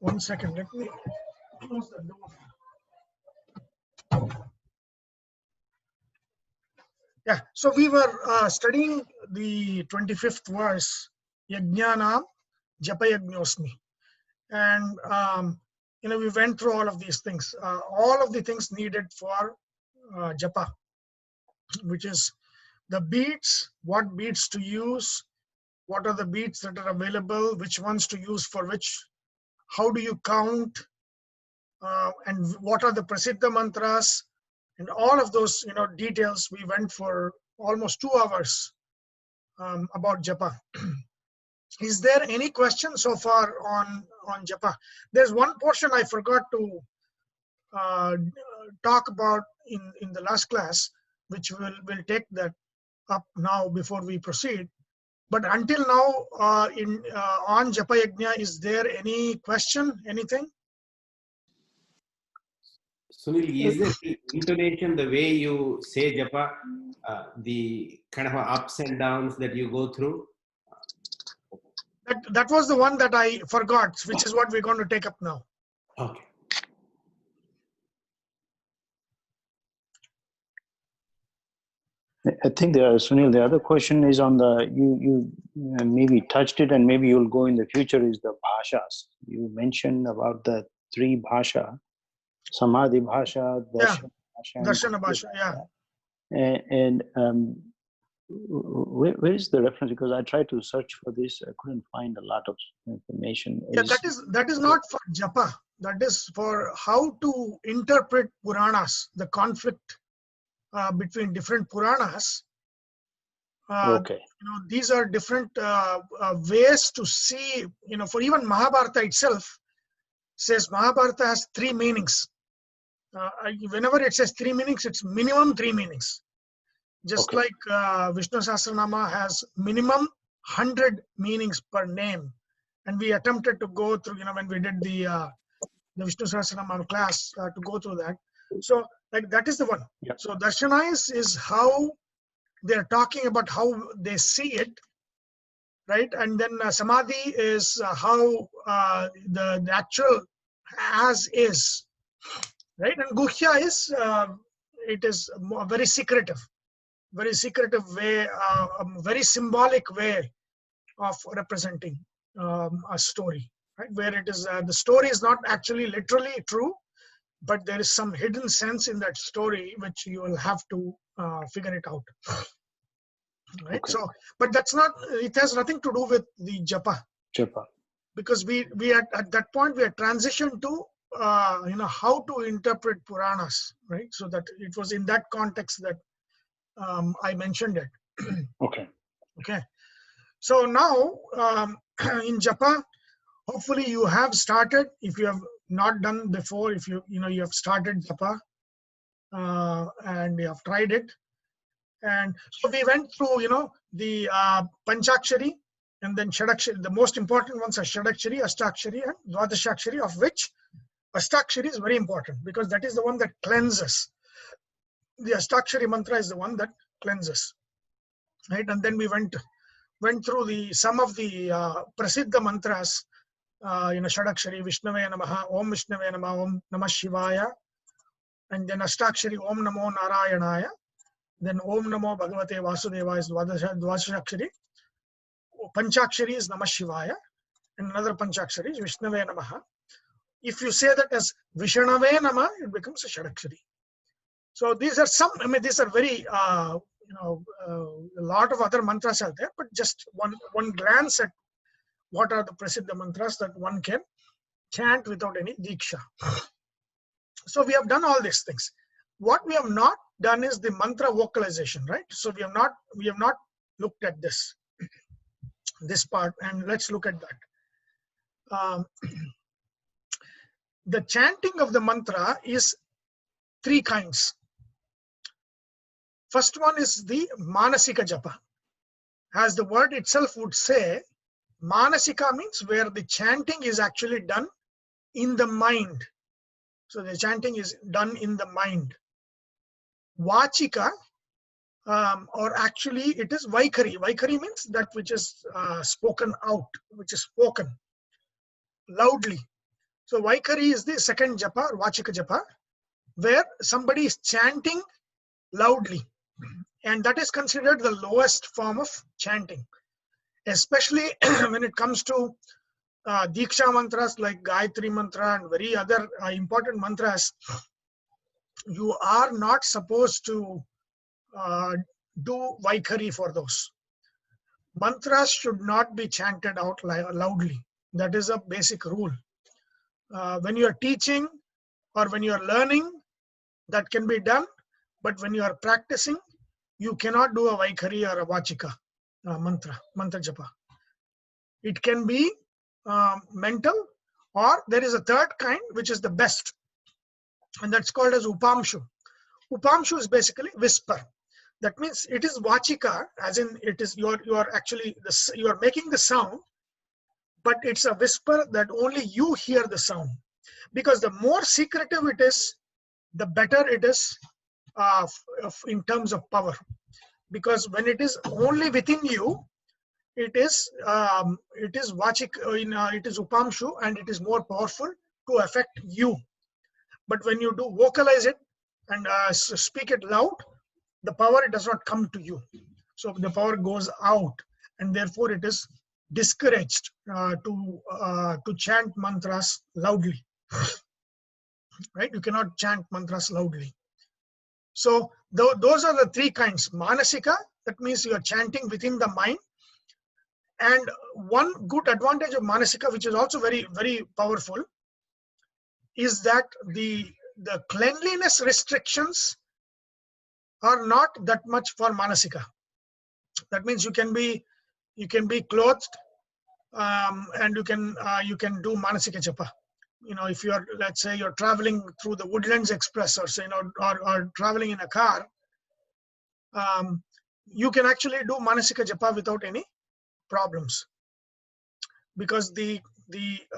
1 second, let me close the door. Yeah, so we were studying the 25th verse, Yajnanam Japayajñosmi. And, we went through all of these things, all of the things needed for japa, which is the beats, what beats to use, what are the beats that are available, which ones to use for which, how do you count, and what are the prasiddha mantras, and all of those details. We went for almost 2 hours about japa. Is there any question so far on japa? There's one portion I forgot to talk about in the last class, which we'll take that up now before we proceed. But until now, on japa yajna, is there any question, anything? Sunil, is the intonation, the way you say japa, the kind of ups and downs that you go through? That was the one that I forgot, which is what we're going to take up now. Okay. I think Sunil, the other question is on the, you maybe touched it and maybe you'll go in the future, is the bhashas. You mentioned about the 3 bhasha, samadhi bhasha, Darshana bhasha, yeah. And where is the reference? Because I tried to search for this, I couldn't find a lot of information. Yeah, that is not for japa. That is for how to interpret Puranas, the conflict between different Puranas. Okay. These are different ways to see, for even Mahabharata itself says Mahabharata has 3 meanings. Whenever it says 3 meanings, it's minimum 3 meanings. Just like Vishnu Sahasranama has minimum 100 meanings per name. And we attempted to go through, when we did the Vishnu Sahasranama class, to go through that. So like that is the one. Yep. So darshana is how they're talking about how they see it, right? And then samadhi is how the actual as is, right? And guhya is it is a very secretive way, a very symbolic way of representing a story, right? Where it is the story is not actually literally true, but there is some hidden sense in that story which you will have to figure it out, right? Okay. So, but that's not, it has nothing to do with the japa, because we at that point we had transitioned to how to interpret Puranas, right? So that it was in that context that I mentioned it. Okay. So now in japa, hopefully you have started. If you have not done before, if you have started japa and you have tried it, and so we went through the panchakshari and then shadakshari. The most important ones are shadakshari, astakshari, and dwadashakshari, of which astakshari is very important because that is the one that cleanses. The astakshari mantra is the one that cleanses, right? And then we went through some of the prasiddha mantras. Shadakshari, Vishnave Namaha, Om Vishnave Namaha, Om Namah Shivaya, and then Astakshari, Om Namo Narayanaya, then Om Namo Bhagavate Vasudevaya is Dvadashakshari, Panchakshari is Namah Shivaya, and another Panchakshari is Vishnave Namaha. If you say that as Vishnave Namaha, it becomes a Shadakshari. So these are these are very, a lot of other mantras are there, but just one glance at what are the prasiddha mantras that one can chant without any diksha. So we have done all these things. What we have not done is the mantra vocalization, right? So we have not looked at this part, and let's look at that. The chanting of the mantra is 3 kinds. First one is the manasika japa. As the word itself would say, manasika means where the chanting is actually done in the mind. So the chanting is done in the mind. Vachika, or actually it is vaikari. Vaikari means that which is spoken out, which is spoken loudly. So Vaikari is the second japa, or Vachika japa, where somebody is chanting loudly. And that is considered the lowest form of chanting. Especially when it comes to Diksha mantras like Gayatri mantra and very other important mantras, you are not supposed to do Vaikari for those. Mantras should not be chanted out loudly. That is a basic rule. When you are teaching or when you are learning, that can be done. But when you are practicing, you cannot do a Vaikari or a Vachika mantra japa. It can be mental, or there is a third kind which is the best, and that's called as Upamshu. Upamshu is basically whisper. That means it is Vachika, as in it is you are actually you are making the sound, but it's a whisper that only you hear the sound. Because the more secretive it is, the better it is in terms of power. Because when it is only within you, it is Vachika, it is Upamshu, and it is more powerful to affect you. But when you do vocalize it and speak it loud, the power, it does not come to you. So the power goes out, and therefore it is discouraged to chant mantras loudly. Right? You cannot chant mantras loudly. So those are the three kinds. Manasika, that means you are chanting within the mind. And one good advantage of Manasika, which is also very, very powerful, is that the cleanliness restrictions are not that much for Manasika. That means you can be clothed, and you can do Manasika japa. If you are, let's say, you're traveling through the Woodlands Express, or say, or traveling in a car, you can actually do Manasika japa without any problems, because the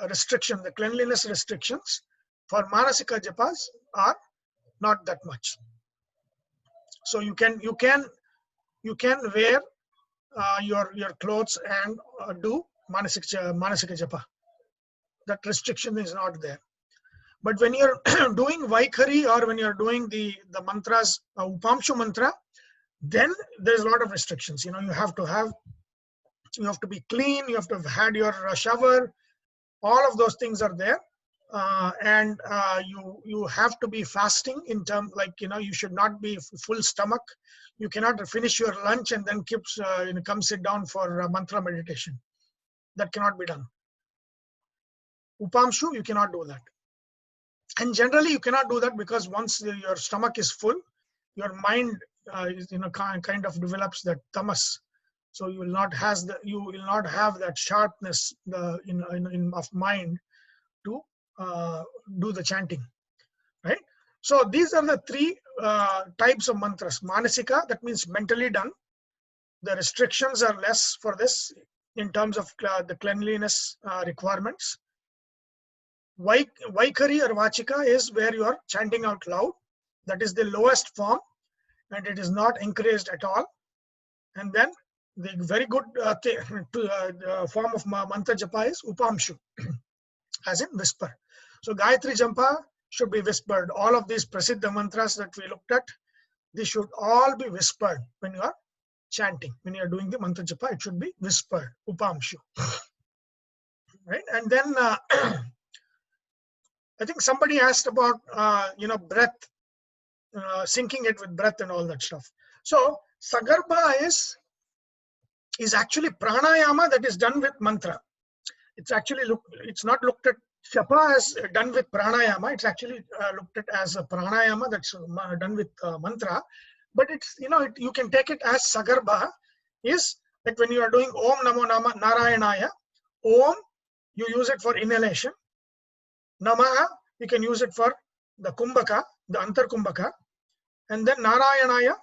restriction, the cleanliness restrictions for Manasika japas are not that much. So you can wear your clothes and do Manasika japa. That restriction is not there. But when you're doing Vaikari, or when you're doing the mantras, Upamshu mantra, then there's a lot of restrictions. You have to be clean, you have to have had your shower, all of those things are there. And you have to be fasting in terms, like, you should not be full stomach. You cannot finish your lunch and then come sit down for mantra meditation. That cannot be done. Upamshu, you cannot do that. And generally you cannot do that, because once your stomach is full, your mind is, kind of develops that tamas. So you will not have that sharpness of mind to do the chanting, right? So these are the three types of mantras. Manasika, that means mentally done. The restrictions are less for this in terms of the cleanliness requirements. Vaikari or Vachika is where you are chanting out loud. That is the lowest form, and it is not encouraged at all. And then the very good form of mantra japa is Upamshu, as in whisper. So Gayatri japa should be whispered. All of these Prasiddha mantras that we looked at, they should all be whispered when you are chanting. When you are doing the mantra japa, it should be whispered, Upamshu. Right? And then I think somebody asked about breath, syncing it with breath and all that stuff. So Sagarbha is actually pranayama that is done with mantra. It's actually it's not looked at japa as done with pranayama. It's actually looked at as a pranayama that's done with mantra. But it's you can take it as Sagarbha is like when you are doing Om Namo Narayanaya. Om, you use it for inhalation. Namaha, you can use it for the kumbhaka, the antar kumbhaka, and then Narayanaya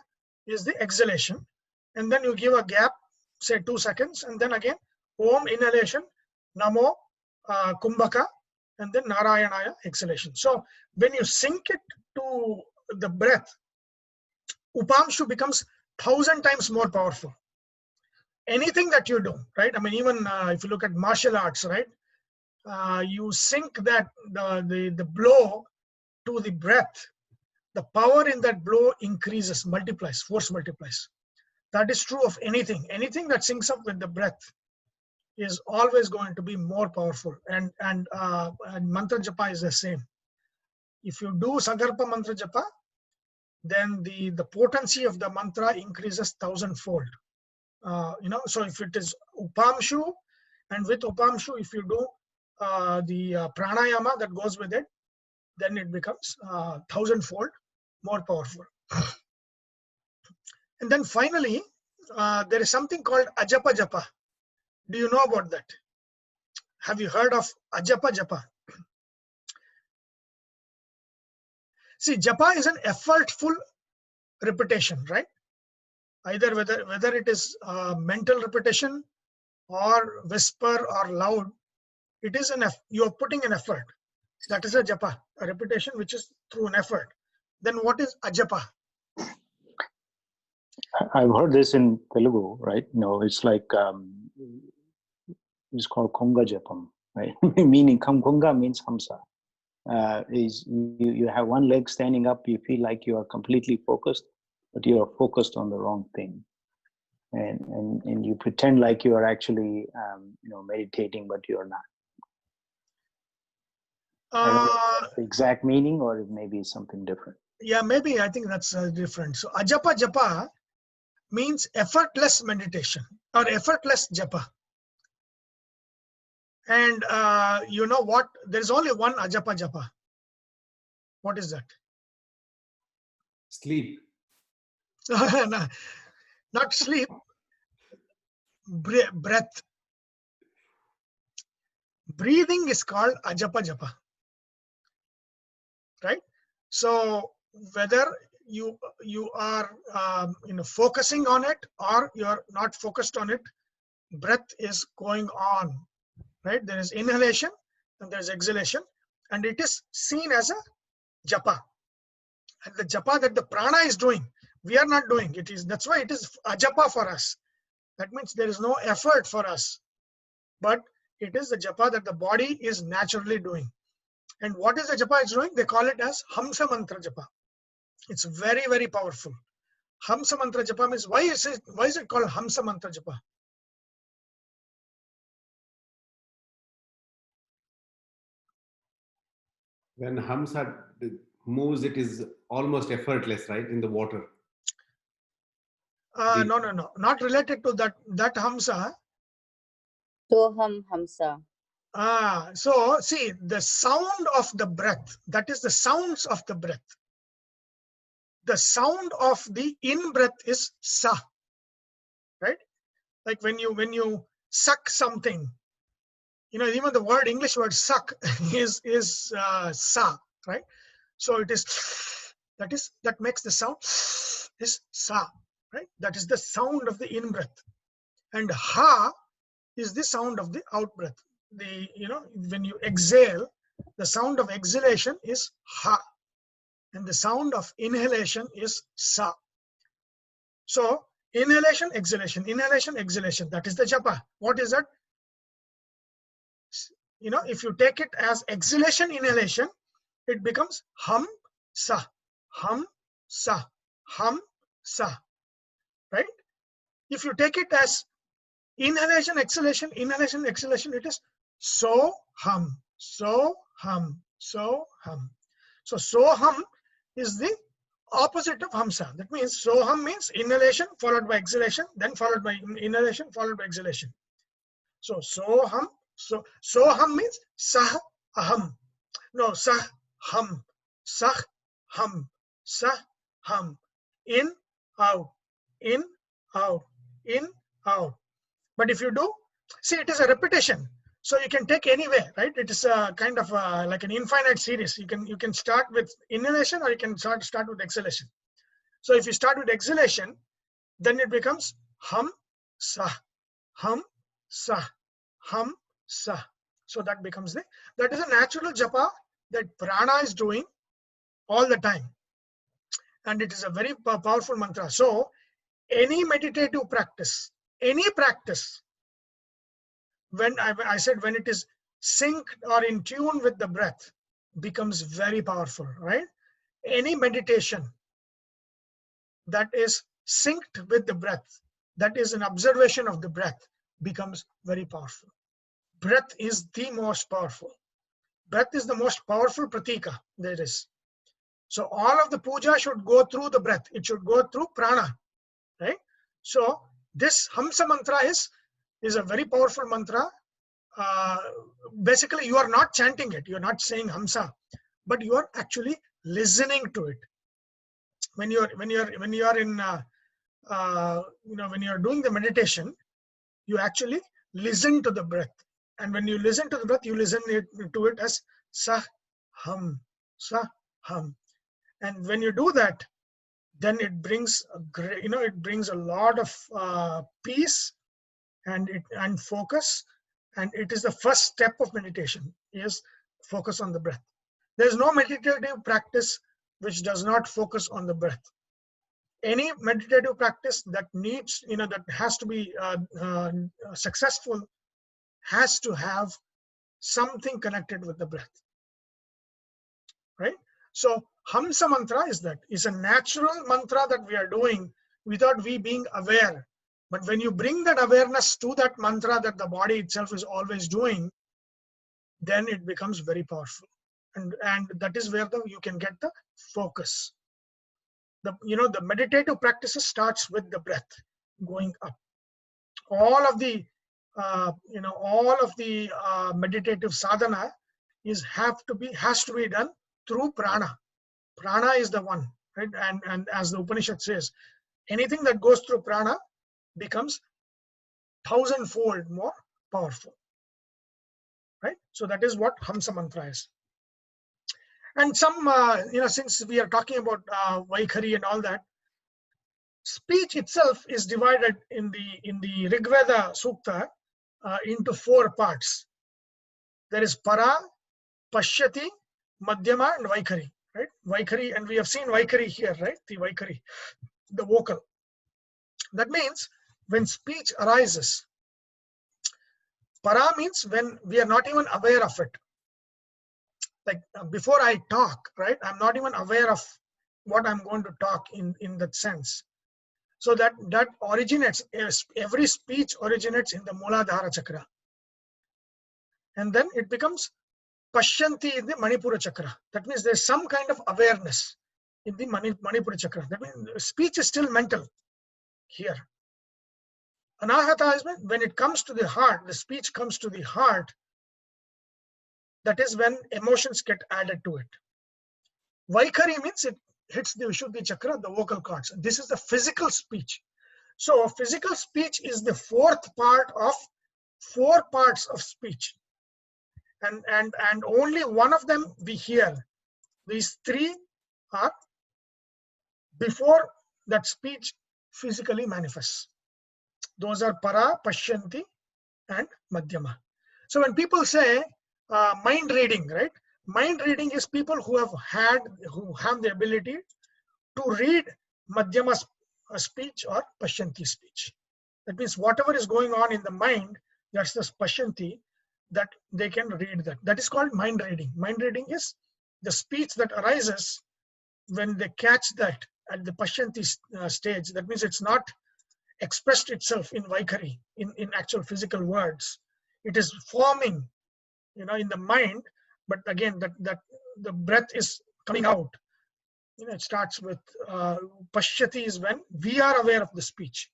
is the exhalation, and then you give a gap, say 2 seconds, and then again Om inhalation, Namo kumbhaka, and then Narayanaya exhalation. So when you sync it to the breath, Upamshu becomes 1,000 times more powerful. Anything that you do, right? I mean, even if you look at martial arts, right? you sync that the blow to the breath, the power in that blow increases, multiplies, force multiplies. That is true of anything. Anything that syncs up with the breath is always going to be more powerful. And mantra japa is the same. If you do Sagarpa mantra japa, then the potency of the mantra increases 1,000-fold. So if it is upamshu, and with upamshu, if you do the pranayama that goes with it, then it becomes 1,000-fold more powerful. And then finally, there is something called ajapa japa. Do you know about that? Have you heard of ajapa japa? See, japa is an effortful repetition, right? Either whether it is mental repetition or whisper or loud, it is you are putting an effort. That is a japa, a repetition which is through an effort. Then what is ajapa? I've heard this in Telugu, right? No, it's like it's called konga japam, right? Meaning konga means hamsa. Is you have one leg standing up, you feel like you are completely focused, but you are focused on the wrong thing, and you pretend like you are actually meditating, but you are not. I don't know if that's the exact meaning, or it may be something different. Yeah, maybe I think that's different. So ajapa japa means effortless meditation or effortless japa. And you know what? There's only one ajapa japa. What is that? Sleep. No, not sleep. Breath. Breathing is called ajapa japa. Right? So whether you are focusing on it or you're not focused on it, breath is going on. Right? There is inhalation and there's exhalation, and it is seen as a japa. And the japa that the prana is doing, we are not doing. That's why it is a japa for us. That means there is no effort for us, but it is the japa that the body is naturally doing. And what is the japa it's doing? They call it as Hamsa Mantra japa. It's very, very powerful. Hamsa Mantra japa means, why is it called Hamsa Mantra japa? When Hamsa moves, it is almost effortless, right, in the water. No. Not related to that Hamsa. Soham Hamsa. So see, the sound of the breath, that is the sounds of the breath. The sound of the in-breath is sa, right? Like when you suck something, even the English word suck is sa, right? So it is, that makes the sound is sa, right? That is the sound of the in-breath. And ha is the sound of the out-breath. When you exhale, the sound of exhalation is ha, and the sound of inhalation is sa. So inhalation, exhalation, that is the japa. What is that? If you take it as exhalation, inhalation, it becomes hum sa, hum sa, hum sa, right? If you take it as inhalation, exhalation, it is so hum, so hum, so hum. So hum is the opposite of hamsa. That means so hum means inhalation followed by exhalation, then followed by inhalation followed by exhalation. So hum. So hum means sah aham. No, sah hum, sah hum, sah hum. In, out, in, out, in, out. But if you do, see, it is a repetition. So you can take any way, right? It is a kind of like an infinite series. You can start with inhalation or you can start with exhalation. So if you start with exhalation, then it becomes hum, sah, hum, sah, hum, sah. So that becomes that is a natural japa that prana is doing all the time. And it is a very powerful mantra. So any meditative practice, any practice, when I said when it is synced or in tune with the breath becomes very powerful, right? Any meditation that is synced with the breath, that is an observation of the breath, becomes very powerful. Breath is the most powerful. Breath is the most powerful pratika there is. So all of the puja should go through the breath. It should go through prana, right? So this Hamsa Mantra is a very powerful mantra. Basically, you are not chanting it. You are not saying Hamsa, but you are actually listening to it. When you are in when you are doing the meditation, you actually listen to the breath. And when you listen to the breath, you listen to it as Sah Ham, Sah Ham. And when you do that, then it brings a great, it brings a lot of peace and focus. And it is the first step of meditation, is focus on the breath. There is no meditative practice which does not focus on the breath. Any meditative practice that needs, that has to be successful, has to have something connected with the breath, right? So Hamsa Mantra is a natural mantra that we are doing without we being aware. But when you bring that awareness to that mantra that the body itself is always doing, then it becomes very powerful. And that is where you can get the focus. The meditative practices starts with the breath going up. All of the meditative sadhana has to be done through prana. Prana is the one, right? And as the Upanishad says, anything that goes through prana becomes 1,000-fold more powerful, right? So that is what Hamsa Mantra is. And some, since we are talking about Vaikhari and all that, speech itself is divided in the Rig Veda Sukta into 4 parts. There is Para, Pashyati, Madhyama, and Vaikhari, right? Vaikhari, and we have seen Vaikhari here, right? The Vaikhari, the vocal. That means when speech arises, Para means when we are not even aware of it. Like before I talk, right? I'm not even aware of what I'm going to talk in that sense. So that originates, every speech originates in the Muladhara Chakra. And then it becomes Pashyanti in the Manipura Chakra. That means there's some kind of awareness in the Manipura Chakra. That means speech is still mental here. Anahata is when it comes to the heart, the speech comes to the heart. That is when emotions get added to it. Vaikhari means it hits the Vishuddhi Chakra, the vocal cords. This is the physical speech. So physical speech is the 4th part of 4 parts of speech. And only one of them we hear. These 3 are before that speech physically manifests. Those are Para, Pashyanti, and Madhyama. So when people say mind reading, right? Mind reading is people who have the ability to read Madhyama speech or Pashyanti speech. That means whatever is going on in the mind, that's the Pashyanti, that they can read that. That is called mind reading. Mind reading is the speech that arises when they catch that at the Pashyanti stage. That means it's not expressed itself in Vaikhari, in actual physical words. It is forming, in the mind, but again, that the breath is coming out. It starts with Pashyati is when we are aware of the speech.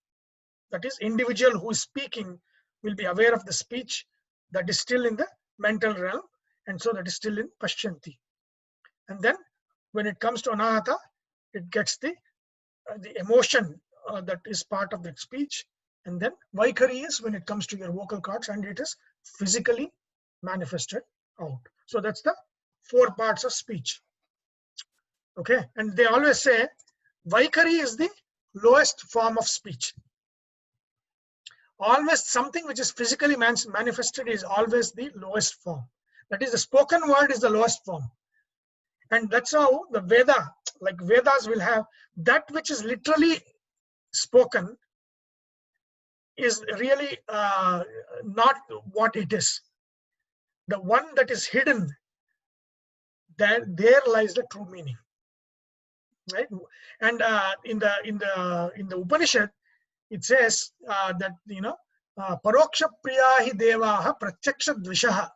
That is, individual who is speaking will be aware of the speech that is still in the mental realm, and so that is still in Pashyanti. And then when it comes to Anahata, it gets the emotion that is part of that speech. And then Vaikhari is when it comes to your vocal cords and it is physically manifested out. So that's the 4 parts of speech. Okay, and they always say Vaikhari is the lowest form of speech. Always something which is physically manifested is always the lowest form. That is, the spoken word is the lowest form. And that's how the Veda, like Vedas will have that which is literally spoken is really not what it is. the one that is hidden, there lies the true meaning, right? And in the Upanishad, it says that paroksha priyahi devaha pratyaksha dvishaha.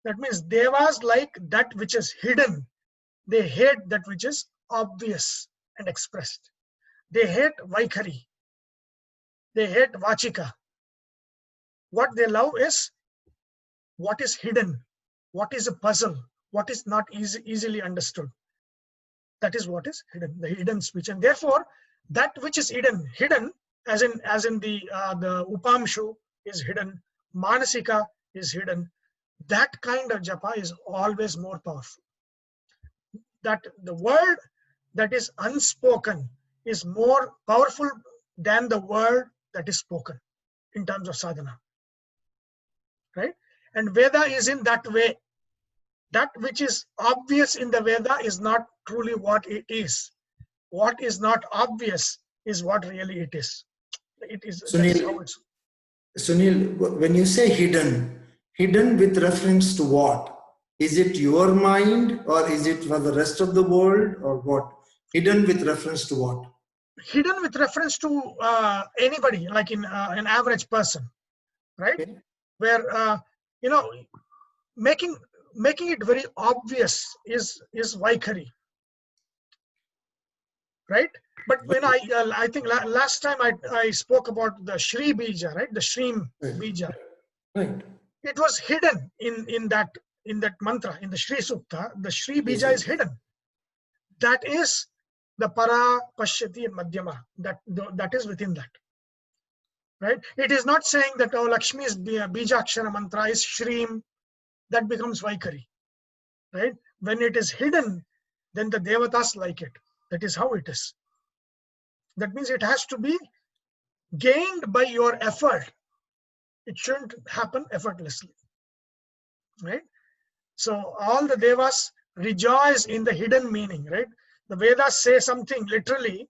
That means devas like that which is hidden. They hate that which is obvious and expressed. They hate vaikhari. They hate vachika. What they love is what is hidden, what is a puzzle, what is not easily understood. That is what is hidden, the hidden speech. And therefore, that which is hidden, as in the upamshu is hidden, manasika is hidden. That kind of japa is always more powerful. That the word that is unspoken is more powerful than the word that is spoken in terms of sadhana, right? And Veda is in that way. That which is obvious in the Veda is not truly what it is. What is not obvious is what really it is. It is. Sunil, when you say hidden with reference to what? Is it your mind, or is it for the rest of the world, or what? Hidden with reference to what? Hidden with reference to anybody, like in an average person, right? Okay. Where making it very obvious is vaikhari, right? But when I think last time I spoke about the Shri Bija, right? The Shrim Bija. Right. It was hidden in that mantra, in the Shri Sukta. The Shri Bija is hidden. That is the Para, Pashyati and Madhyama. That is within that. Right? It is not saying that Lakshmi's Bijakshara mantra is Shrim. That becomes Vaikari. Right? When it is hidden, then the Devatas like it. That is how it is. That means it has to be gained by your effort. It shouldn't happen effortlessly. Right? So all the Devas rejoice in the hidden meaning, right? The Vedas say something literally,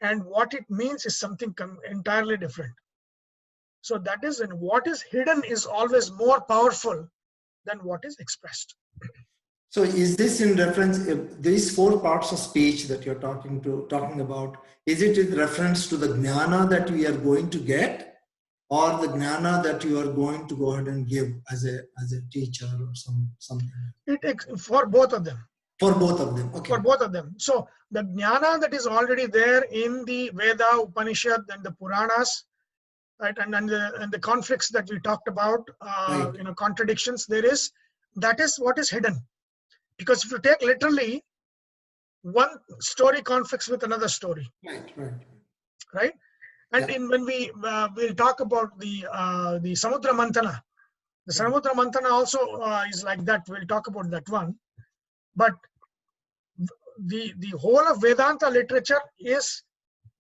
and what it means is something entirely different. So that is, and what is hidden is always more powerful than what is expressed. So is this in reference, these 4 parts of speech that you're talking about, is it in reference to the jnana that we are going to get, or the jnana that you are going to go ahead and give as a teacher or something? For both of them. For both of them, okay. For both of them. So the jnana that is already there in the Veda, Upanishad, and the Puranas, right, and the conflicts that we talked about, right. Contradictions that is what is hidden. Because if you take literally, one story conflicts with another story. Right? And when we'll talk about the Samudra Mantana. The Samudra Mantana also is like that. We'll talk about that one. But the whole of Vedanta literature is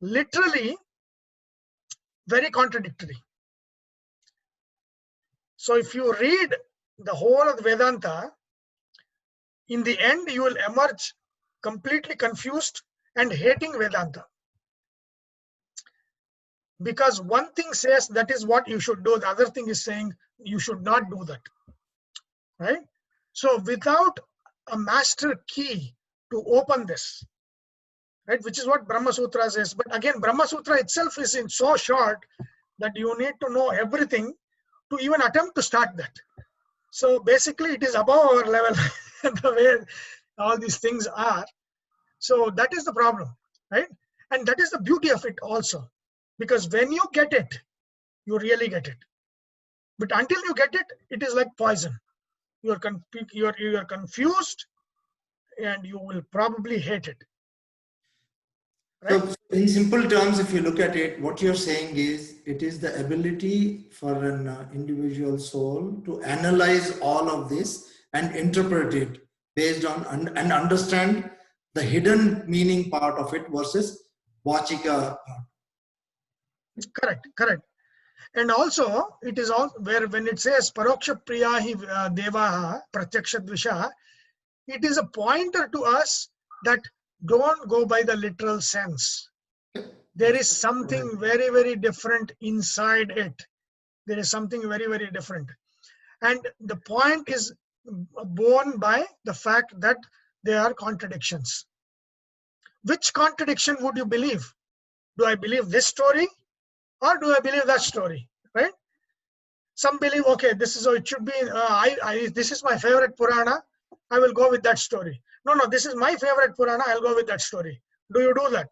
literally very contradictory. So if you read the whole of the Vedanta, in the end you will emerge completely confused and hating Vedanta. Because one thing says that is what you should do, the other thing is saying you should not do that. Right? So without a master key to open this, right, which is what Brahma Sutra says. But again, Brahma Sutra itself is in so short that you need to know everything to even attempt to start that. So basically it is above our level, the way all these things are. So that is the problem, right? And that is the beauty of it also. Because when you get it, you really get it. But until you get it, it is like poison. You are confused, and you will probably hate it. Right? So in simple terms, if you look at it, what you're saying is it is the ability for an individual soul to analyze all of this and interpret it based on and understand the hidden meaning part of it versus vachika part. Correct. And also, it is all where when it says paroksha priyahi devaha pratyaksha dvisha, it is a pointer to us that don't go by the literal sense. There is something very, very different inside it. There is something very, very different. And the point is borne by the fact that they are contradictions. Which contradiction would you believe? Do I believe this story or do I believe that story? Right? Some believe, okay, this is how it should be. This is my favorite Purana. I will go with that story. No, this is my favorite Purana. I'll go with that story. Do you do that?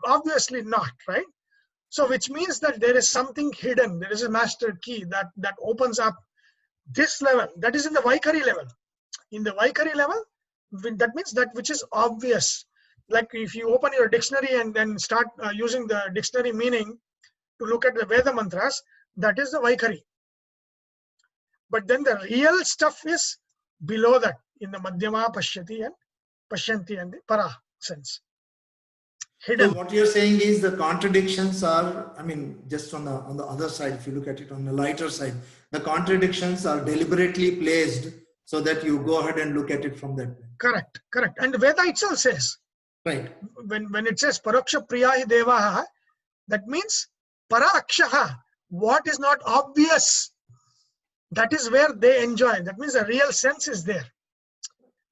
Obviously not, right? So which means that there is something hidden. There is a master key that opens up this level. That is in the Vaikari level. In the Vaikari level, that means that which is obvious. Like if you open your dictionary and then start using the dictionary meaning to look at the Veda mantras, that is the Vaikari. But then the real stuff is below that, in the Madhyama, Pashyati and Pashyanti and the Para sense. Hidden. So what you're saying is the contradictions are, I mean, just on the other side, if you look at it on the lighter side, the contradictions are deliberately placed so that you go ahead and look at it from that way. Correct. And the Veda itself says, right, when it says Paraksha Priyahi Devaha, that means Parakshaha, what is not obvious, that is where they enjoy. That means the real sense is there.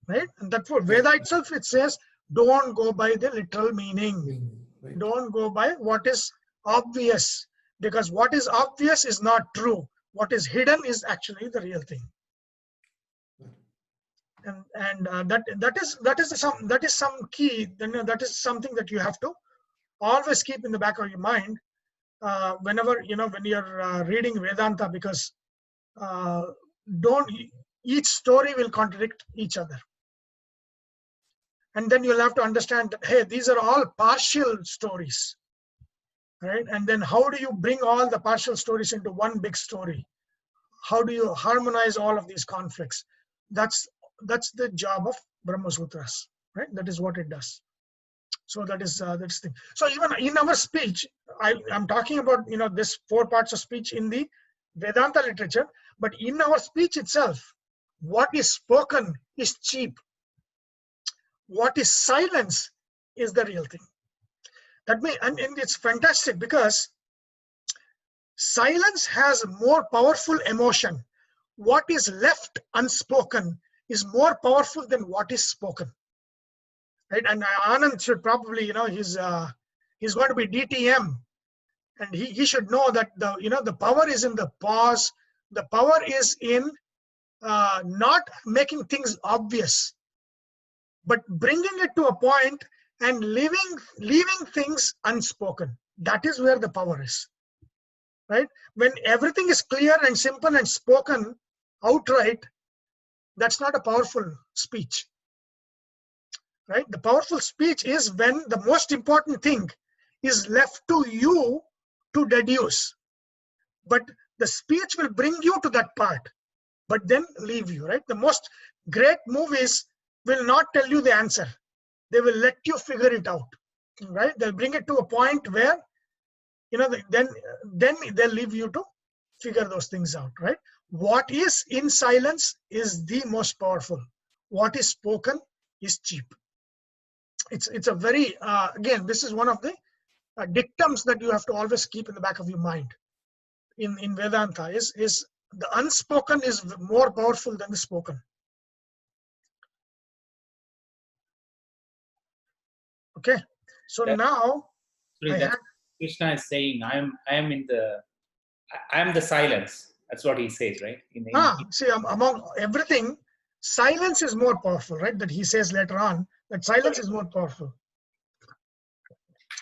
Right? And that's what Veda itself, it says, don't go by the literal meaning. right. Don't go by what is obvious, because what is obvious is not true. What is hidden is actually the real thing. And that is some key. That is something that you have to always keep in the back of your mind whenever when you're reading Vedanta, because each story will contradict each other. And then you'll have to understand that, hey, these are all partial stories, right? And then how do you bring all the partial stories into one big story? How do you harmonize all of these conflicts? That's the job of Brahma Sutras, right? That is what it does. So that's the thing. So even in our speech, I'm talking about this 4 parts of speech in the Vedanta literature, but in our speech itself, what is spoken is cheap. What is silence is the real thing. That means, and it's fantastic because silence has more powerful emotion. What is left unspoken is more powerful than what is spoken. Right? And Anand should probably, he's going to be DTM, and he should know that the power is in the pause. The power is in not making things obvious, but bringing it to a point and leaving things unspoken. That is where the power is, right? When everything is clear and simple and spoken outright, that's not a powerful speech, right? The powerful speech is when the most important thing is left to you to deduce, but the speech will bring you to that part, but then leave you, right? The most great movies will not tell you the answer. They will let you figure it out, right? They'll bring it to a point where, then they'll leave you to figure those things out, right? What is in silence is the most powerful. What is spoken is cheap. It's a very, again, this is one of the dictums that you have to always keep in the back of your mind in Vedanta is the unspoken is more powerful than the spoken. Okay, so now Krishna is saying, I am the silence. That's what he says, right? See, among everything, silence is more powerful, right? That he says later on that silence is more powerful,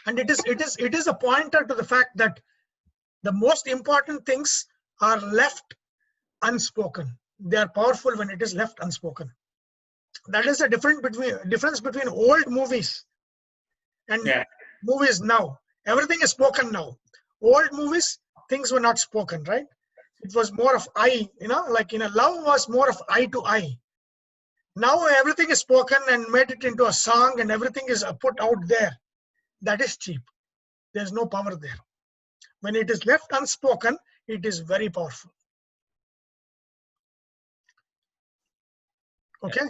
and it is a pointer to the fact that the most important things are left unspoken. They are powerful when it is left unspoken. That is the difference between old movies and movies now. Everything is spoken now. Old movies, things were not spoken, right? It was more of eye, love was more of eye to eye. Now everything is spoken and made it into a song and everything is put out there. That is cheap. There's no power there. When it is left unspoken, it is very powerful. Okay?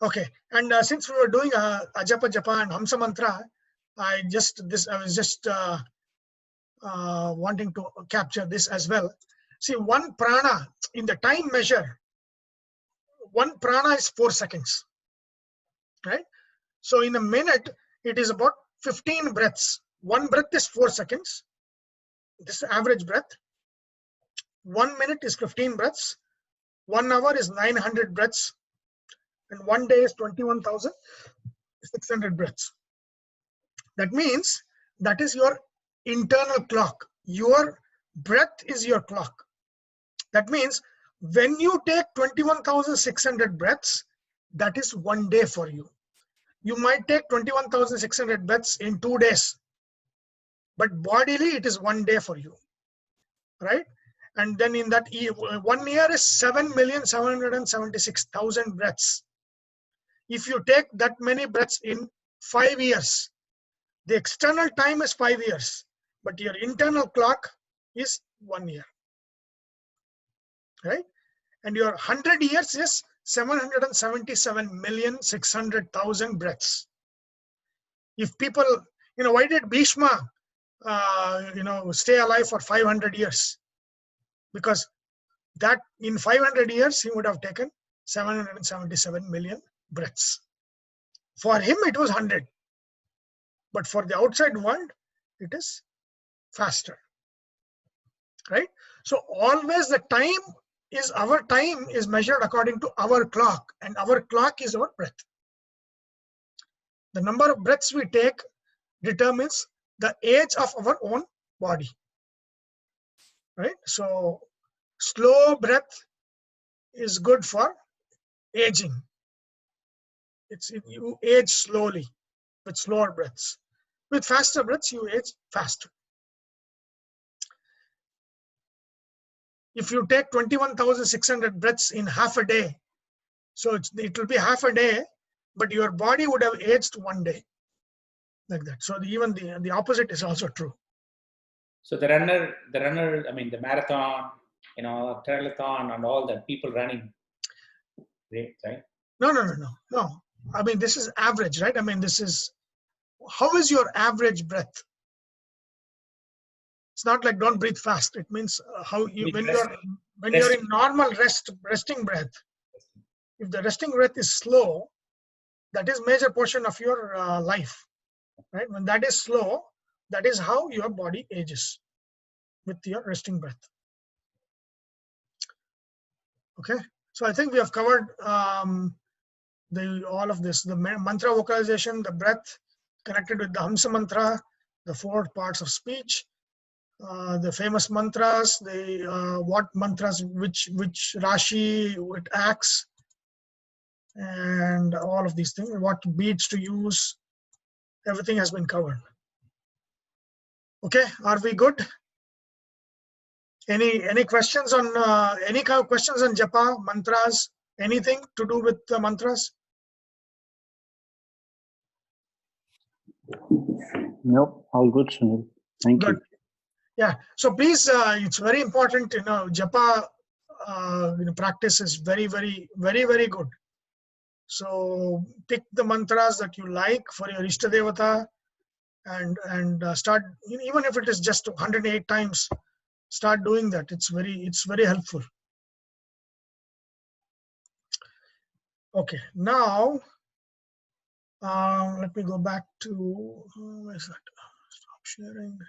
Okay, and since we were doing a japa and Hamsa Mantra, I was just wanting to capture this as well. See, one prana, in the time measure, one prana is 4 seconds, right? So in a minute, it is about 15 breaths. One breath is 4 seconds. This is average breath. 1 minute is 15 breaths. 1 hour is 900 breaths. And 1 day is 21,600 breaths. That means that is your internal clock. Your breath is your clock. That means when you take 21,600 breaths, that is 1 day for you. You might take 21,600 breaths in 2 days, but bodily it is 1 day for you, right? And then in that 1 year is 7,776,000 breaths. If you take that many breaths in 5 years, the external time is 5 years, but your internal clock is 1 year, right? And your 100 years is 777,600,000 breaths. If people, why did Bhishma, stay alive for 500 years? Because that in 500 years, he would have taken 777 million breaths. For him, it was 100. But for the outside world, it is faster, right? So always the our time is measured according to our clock, and our clock is our breath. The number of breaths we take determines the age of our own body, right? So slow breath is good for aging. You age slowly with slower breaths. With faster breaths, you age faster. If you take 21,600 breaths in half a day, so it will be half a day, but your body would have aged 1 day, like that. So even the opposite is also true. So the runner, I mean, the marathon, triathlon and all that, people running, right? No. I mean, this is average, right? I mean, how is your average breath? It's not like don't breathe fast. It means when you're in normal resting breath. If the resting breath is slow, that is major portion of your life, right? When that is slow, that is how your body ages, with your resting breath. Okay, so I think we have covered all of this: the mantra vocalization, the breath connected with the Hamsa Mantra, the 4 parts of speech, the famous mantras, what mantras, which Rashi it acts, and all of these things, what beats to use. Everything has been covered. Okay, are we good? Any questions on any kind of questions on japa, mantras, anything to do with the mantras? Nope, all good, Sunil. Thank you. Yeah, so please, it's very important, japa practice is very, very, very, very good. So pick the mantras that you like for your Ishta Devata and start, even if it is just 108 times, start doing that. It's very helpful. Okay, now let me go back to, where is that? Stop sharing.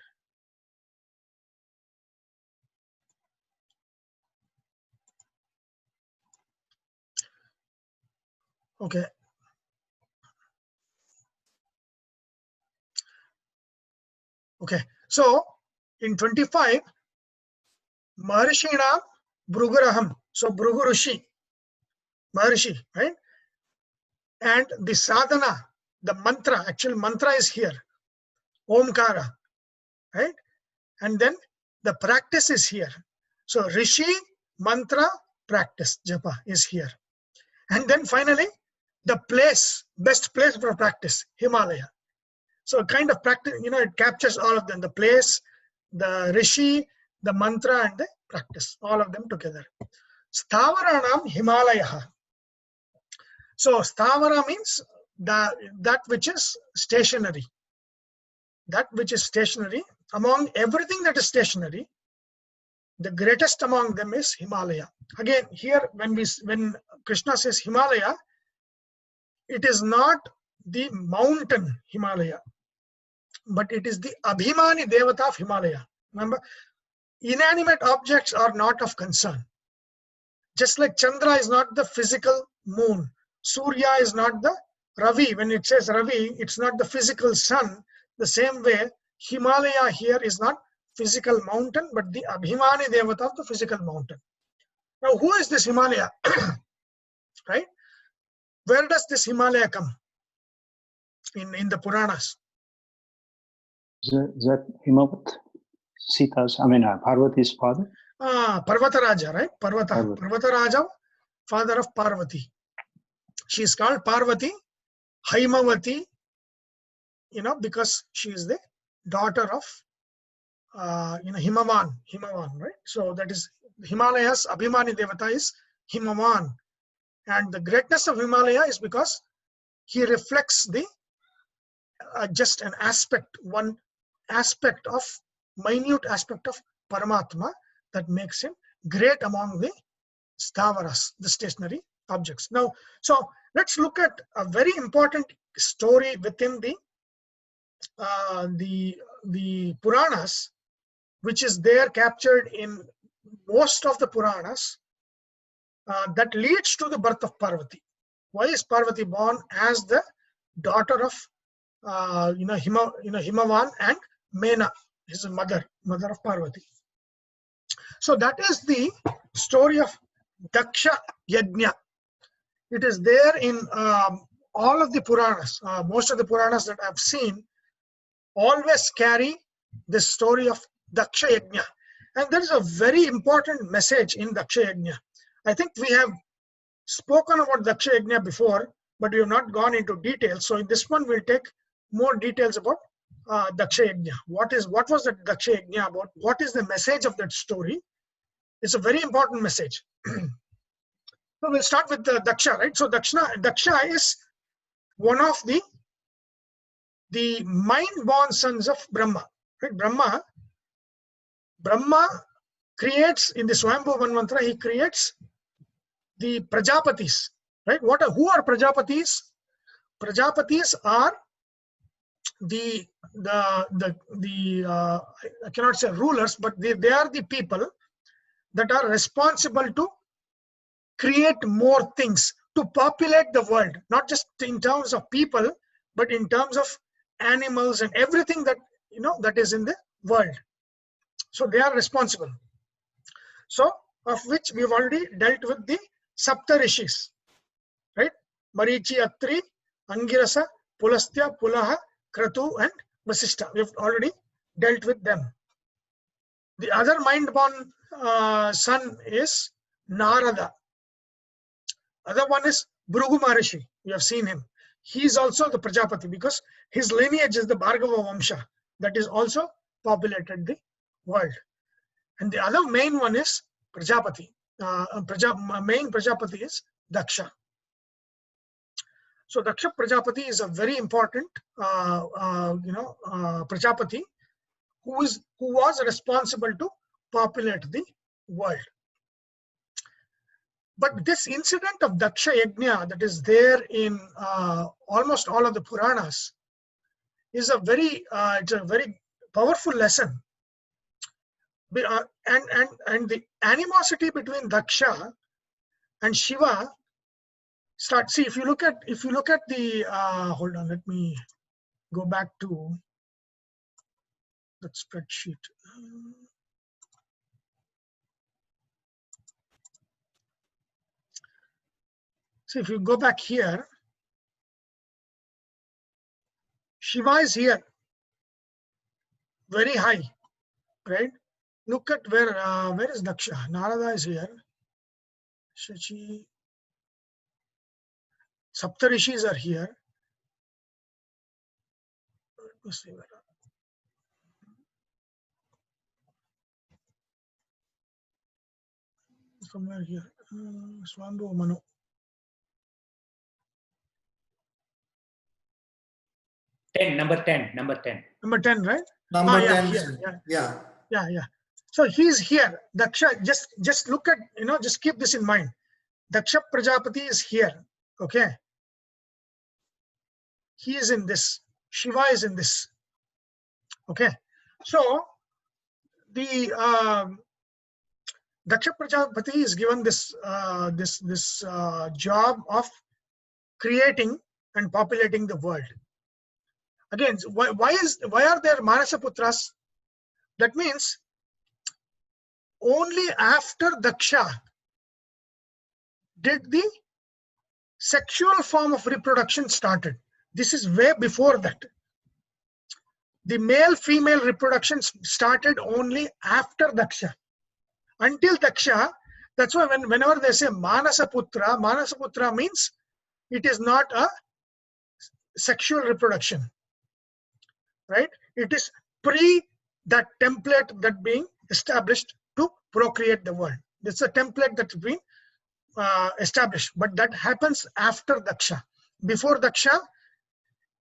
Okay. Okay, so in 25, Maharishina Bhruguraham, so Bhrugurushi, Maharishi, right? And the sadhana, the mantra, actual mantra is here, Omkara, right? And then the practice is here. So Rishi, mantra, practice, japa is here. And then finally, the best place for practice, Himalaya. So kind of practice, it captures all of them, the place, the Rishi, the mantra, and the practice, all of them together. Stavaranam Himalaya. So Stavara means that which is stationary. That which is stationary. Among everything that is stationary, The greatest among them is Himalaya. Again, here when Krishna says Himalaya, it is not the mountain Himalaya, but it is the Abhimani Devata of Himalaya. Remember, inanimate objects are not of concern. Just like Chandra is not the physical moon, Surya is not the Ravi. When it says Ravi, it's not the physical sun. The same way, Himalaya here is not physical mountain, but the Abhimani Devata of the physical mountain. Now, who is this Himalaya? Right? Where does this Himalaya come in the Puranas? Is that Himavat? Sita's, Parvati's father? Parvataraja, right? Parvataraja, father of Parvati. She is called Parvati, Haimavati, because she is the daughter of Himavan, right? So that is Himalayas Abhimani Devata is Himavan. And the greatness of Himalaya is because he reflects the just an aspect, one aspect of, minute aspect of Paramatma that makes him great among the Stavaras, the stationary objects. Now, so let's look at a very important story within the Puranas, which is there captured in most of the Puranas, that leads to the birth of Parvati. Why is Parvati born as the daughter of Himavan and Mena, his mother of Parvati? So that is the story of Daksha Yajna. It is there in all of the Puranas. Most of the Puranas that I've seen always carry the story of Daksha Yajna. And there is a very important message in Daksha Yajna. I think we have spoken about Daksha Yajna before, but we have not gone into details. So in this one, we'll take more details about Daksha Yajna. What was the Daksha Yajna about? What is the message of that story? It's a very important message. So we'll start with the Daksha, right? So Daksha is one of the mind-born sons of Brahma. Right? Brahma creates, in the Swayambhu Mantra, he creates the Prajapatis. Right? Who are Prajapatis? Prajapatis are the I cannot say rulers, but they are the people that are responsible to create more things, to populate the world, not just in terms of people, but in terms of animals and everything that that is in the world. So they are responsible. So of which we've already dealt with the Sapta Rishis, right? Marichi, Atri, Angirasa, Pulastya, Pulaha, Kratu, and Vasishta. We've already dealt with them. The other mind-born son is Narada. Other one is Bhrigu Maharishi. We have seen him. He is also the Prajapati because his lineage is the Bhargava Vamsha that is also populated the world. And the other main one is Prajapati. Main Prajapati is Daksha. So Daksha Prajapati is a very important Prajapati who was responsible to populate the world. But this incident of Daksha Yajna that is there in almost all of the Puranas is it's a very powerful lesson. And the animosity between Daksha and Shiva starts. See, if you look at the hold on, let me go back to that spreadsheet. So if you go back here, Shiva is here, very high, right? Look at where is Daksha? Narada is here. Shachi, Saptarishis are here. Let me see where. Somewhere here. Swambhu Manu. Number 10. Number 10, right? Number 10. Yeah. So he's here. Daksha, just look at, just keep this in mind. Daksha Prajapati is here. Okay. He is in this. Shiva is in this. Okay. So the Daksha Prajapati is given this job of creating and populating the world. Again, why are there Manasa Putras? That means only after Daksha did the sexual form of reproduction started. This is way before that. The male-female reproduction started only after Daksha. Until Daksha, that's why whenever they say Manasa Putra means it is not a sexual reproduction, right? It is pre that template that being established to procreate the world. It's a template that's been established, but that happens after Daksha. Before Daksha,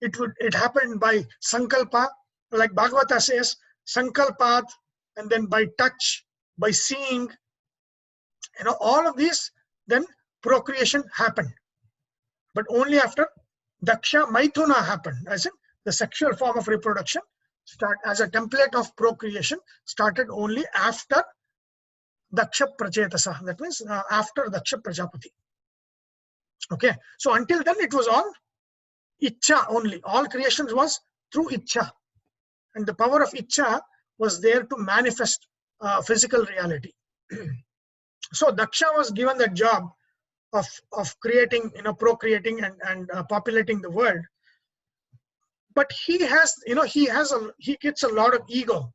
it happened by Sankalpa, like Bhagavata says, Sankalpat, and then by touch, by seeing, all of these, then procreation happened. But only after Daksha Maithuna happened, as in the sexual form of reproduction start as a template of procreation started only after Daksha Prachetasa. That means after Daksha Prajapati. Okay, so until then it was all Ichcha only. All creations was through Ichcha. And the power of Ichcha was there to manifest physical reality. So Daksha was given the job of creating, procreating and populating the world. But he gets a lot of ego.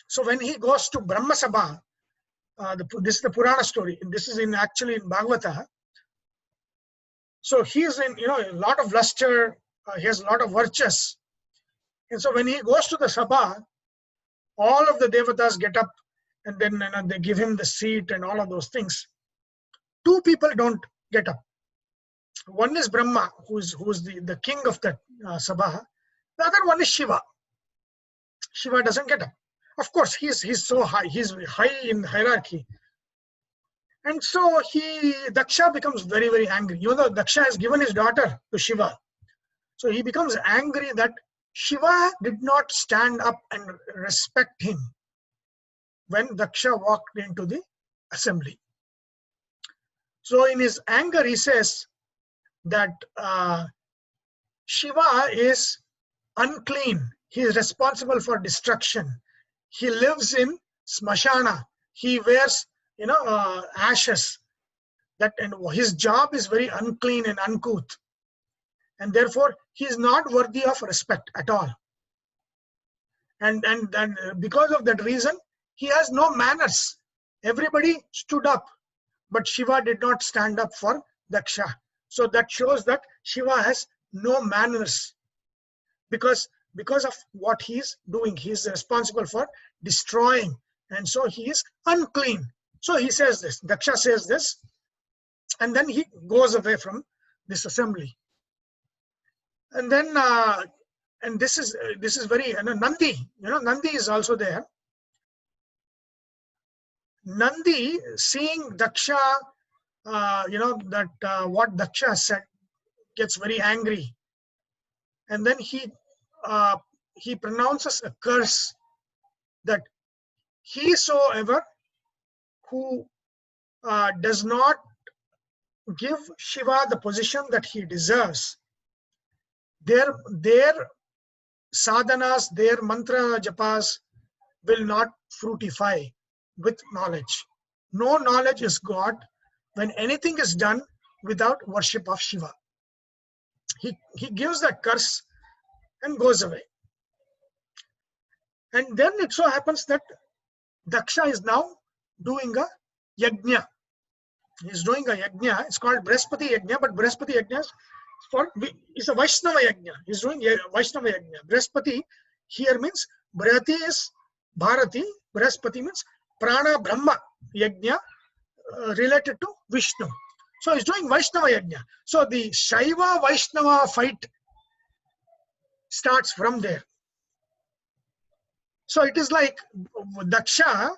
So when he goes to Brahma Sabha, this is the Purana story. This is actually in Bhagavata. So he is in, a lot of luster. He has a lot of virtues. And so when he goes to the Sabha, all of the devatas get up and then they give him the seat and all of those things. Two people don't get up. One is Brahma, who's the king of that Sabha. The other one is Shiva. Shiva doesn't get up. Of course, he's so high. He's high in hierarchy. And so Daksha becomes very, very angry. Daksha has given his daughter to Shiva. So he becomes angry that Shiva did not stand up and respect him when Daksha walked into the assembly. So in his anger, he says that Shiva is unclean. He is responsible for destruction. He lives in smashana. He wears, ashes. And his job is very unclean and uncouth. And therefore, he is not worthy of respect at all. And because of that reason, he has no manners. Everybody stood up, but Shiva did not stand up for Daksha. So that shows that Shiva has no manners. Because of what he is doing, he is responsible for destroying. And so he is unclean. So he says this, Daksha says this, and then he goes away from this assembly. And then, and this is very, Nandi, Nandi is also there. Nandi, seeing Daksha, what Daksha said, gets very angry. And then he pronounces a curse that whosoever who does not give Shiva the position that he deserves, their sadhanas, their mantra japas will not fructify with knowledge. No knowledge is God when anything is done without worship of Shiva. He gives that curse and goes away. And then it so happens that Daksha is now doing a yajna. He's doing a yajna. It's called Brihaspati yajna, but Brihaspati yajna is a Vaishnava yajna. He's doing Vaishnava yajna. Brihaspati here means Brihati is Bharati. Brihaspati means Prana Brahma yajna related to Vishnu. So he's doing Vaishnava yajna. So the Shaiva Vaishnava fight starts from there. So it is like Daksha,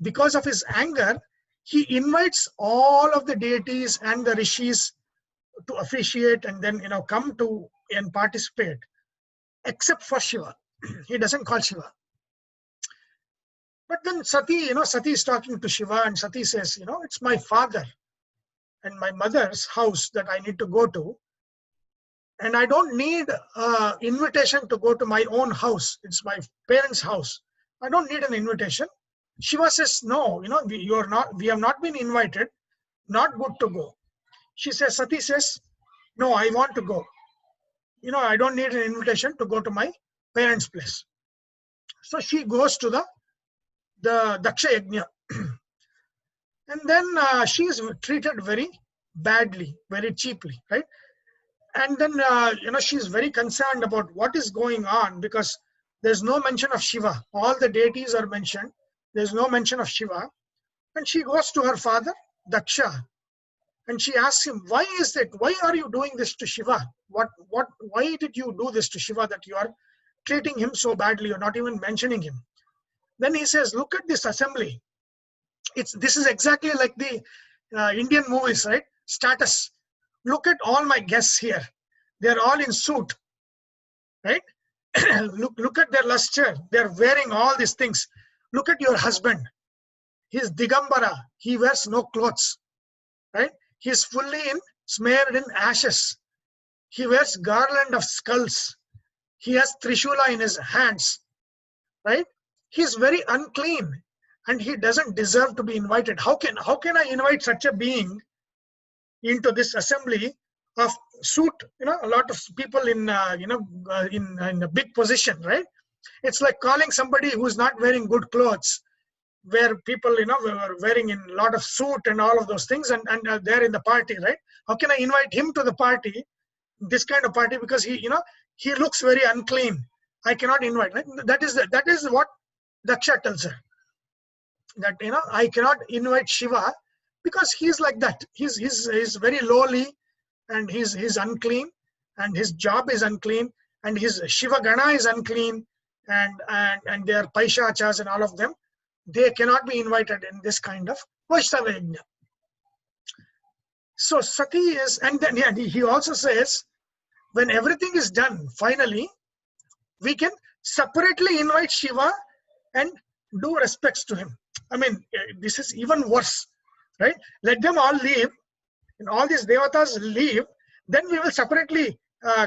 because of his anger, he invites all of the deities and the rishis to officiate and then come to and participate, except for Shiva. He doesn't call Shiva. But then Sati, Sati is talking to Shiva, and Sati says, it's my father and my mother's house that I need to go to. And I don't need invitation to go to my own house. It's my parents' house. I don't need an invitation. Shiva says, no, we have not been invited. Not good to go. Sati says, no, I want to go. I don't need an invitation to go to my parents' place. So she goes to the Daksha Yajna. And then she is treated very badly, very cheaply, right? And then, she's very concerned about what is going on, because there's no mention of Shiva. All the deities are mentioned. There's no mention of Shiva. And she goes to her father, Daksha, and she asks him, why is it? Why are you doing this to Shiva? Why did you do this to Shiva, that you are treating him so badly? You're not even mentioning him. Then he says, look at this assembly. This is exactly like the Indian movies, right? Status. Look at all my guests here. They're all in suit, right? look at their luster. They're wearing all these things. Look at your husband. He's Digambara. He wears no clothes, right? He's fully smeared in ashes. He wears garland of skulls. He has Trishula in his hands, right? He's very unclean, and he doesn't deserve to be invited. How can I invite such a being into this assembly of suit? A lot of people in a big position, right? It's like calling somebody who's not wearing good clothes, where people were wearing in a lot of suit and all of those things, and they're in the party, right? How can I invite him to the party, this kind of party, because he looks very unclean? I cannot invite, right? That is what Daksha tells her, that I cannot invite Shiva because he's like that. He's very lowly, and he's unclean, and his job is unclean, and his Shiva Gana is unclean, and their Paishachas and all of them, they cannot be invited in this kind of Vaishnava Yajna. So Sati is, and then he also says, when everything is done, finally, we can separately invite Shiva and do respects to him. I mean, this is even worse, right? Let them all leave, and all these devatas leave, then we will separately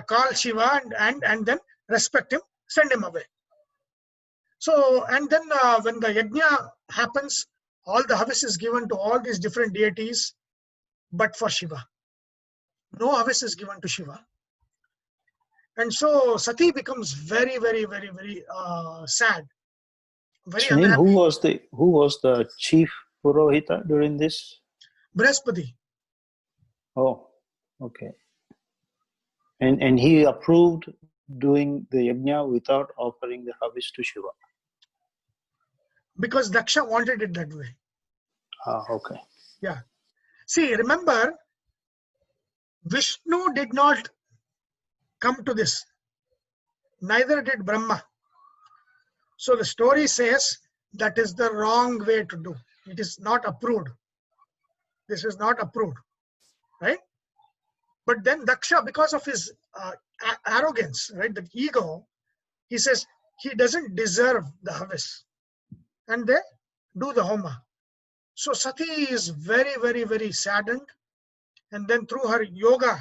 call Shiva and then respect him, send him away. So, and then when the yajna happens, all the havis is given to all these different deities, but for Shiva. No havis is given to Shiva. And so Sati becomes very, very, very, very sad. Very Sunil, who was the chief Purohita during this? Brihaspati. Oh, okay. And he approved doing the yajna without offering the havis to Shiva. Because Daksha wanted it that way. Ah, okay. Yeah. See, remember, Vishnu did not come to this. Neither did Brahma. So the story says that is the wrong way to do. It is not approved. This is not approved, right? But then Daksha, because of his arrogance, right, the ego, he says he doesn't deserve the havis. And they do the homa. So Sati is very, very, very saddened. And then through her yoga,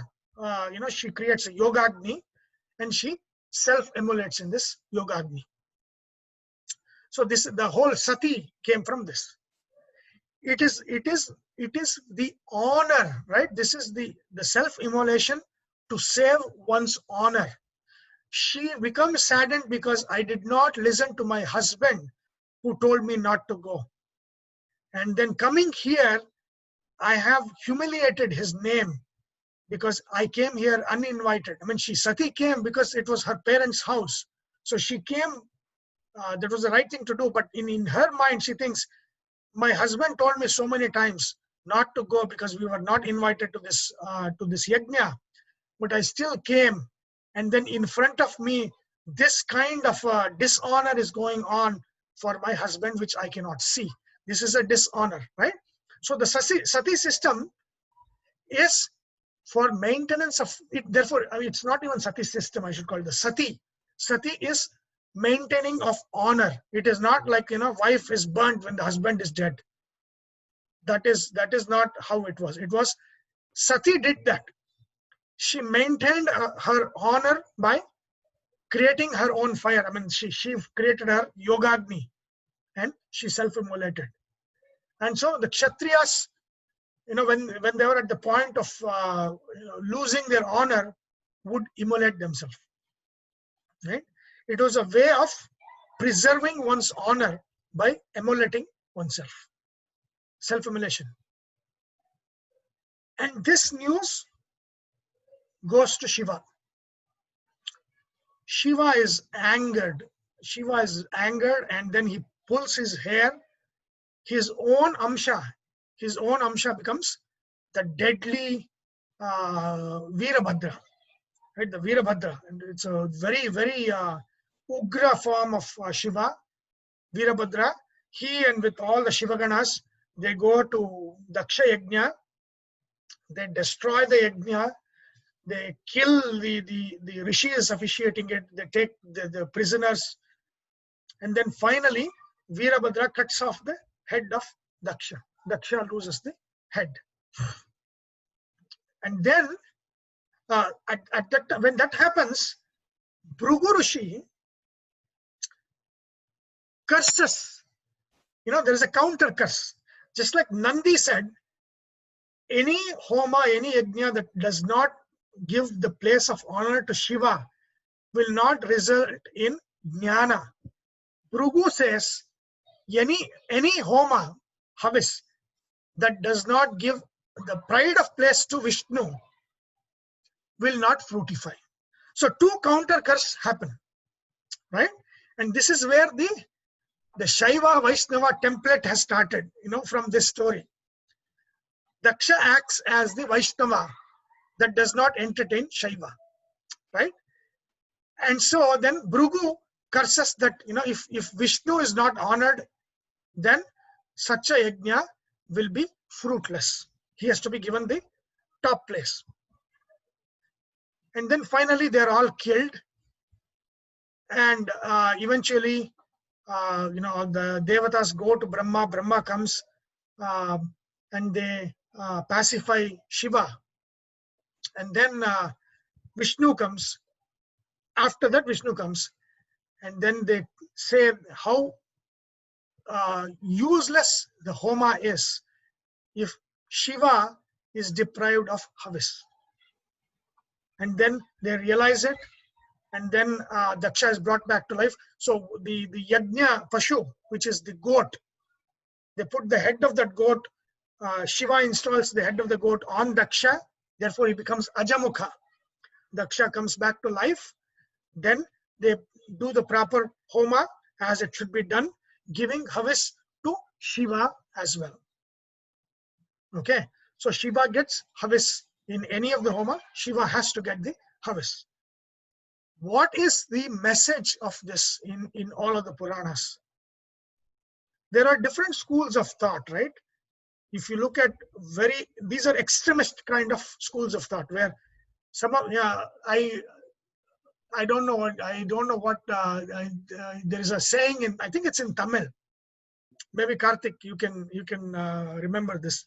she creates a yogagni, and she self-emulates in this yogagni. So the whole Sati came from this. It is the honor, right? This is the self-immolation to save one's honor. She becomes saddened because I did not listen to my husband who told me not to go. And then coming here, I have humiliated his name because I came here uninvited. I mean, Sati came because it was her parents' house. So she came, that was the right thing to do. But in her mind, she thinks, my husband told me so many times not to go because we were not invited to this yajna. But I still came. And then in front of me, this kind of dishonor is going on for my husband, which I cannot see. This is a dishonor, right? So the sati system is for maintenance of it. Therefore, it's not even sati system, I should call it the sati. Sati is maintaining of honor. It is not like, wife is burnt when the husband is dead. That is not how it was. It was Sati did that. She maintained her honor by creating her own fire. I mean, she created her Yogagni and she self-immolated. And so the Kshatriyas, when they were at the point of losing their honor, would immolate themselves. Right? It was a way of preserving one's honor by immolating oneself. Self-immolation. And this news goes to Shiva. Shiva is angered. Shiva is angered, and then he pulls his hair. His own Amsha becomes the deadly Virabhadra. Right? The Virabhadra. And it's a very, very ugra form of Shiva. Virabhadra. He and with all the Shivaganas, they go to Daksha Yajna. They destroy the Yajna. They kill the rishis officiating it. They take the prisoners. And then finally, Virabhadra cuts off the head of Daksha. Daksha loses the head. And then, when that happens, Bhrigu Rishi curses. There is a counter curse. Just like Nandi said, any homa, any yajna that does not give the place of honor to Shiva will not result in jnana. Bhrigu says, any homa, havis, that does not give the pride of place to Vishnu will not fructify. So two counter curses happen, right? And this is where the Shaiva Vaishnava template has started, from this story. Daksha acts as the Vaishnava that does not entertain Shaiva, right? And so then Bhrigu curses that, if Vishnu is not honored, then such a yajna will be fruitless. He has to be given the top place. And then finally they're all killed. And eventually, the Devatas go to Brahma. Brahma comes and they pacify Shiva. And then Vishnu comes. After that, Vishnu comes. And then they say how useless the homa is if Shiva is deprived of havis. And then they realize it. And then Daksha is brought back to life. So the yajna pashu, which is the goat, they put the head of that goat. Shiva installs the head of the goat on Daksha. Therefore, he becomes Ajamukha. Daksha comes back to life. Then they do the proper homa as it should be done, giving havis to Shiva as well. Okay. So Shiva gets havis in any of the homa. Shiva has to get the havis. What is the message of this in all of the Puranas? There are different schools of thought, right? If you look at these are extremist kind of schools of thought where some of, I don't know what, there is a saying I think it's in Tamil. Maybe Karthik, you can remember this,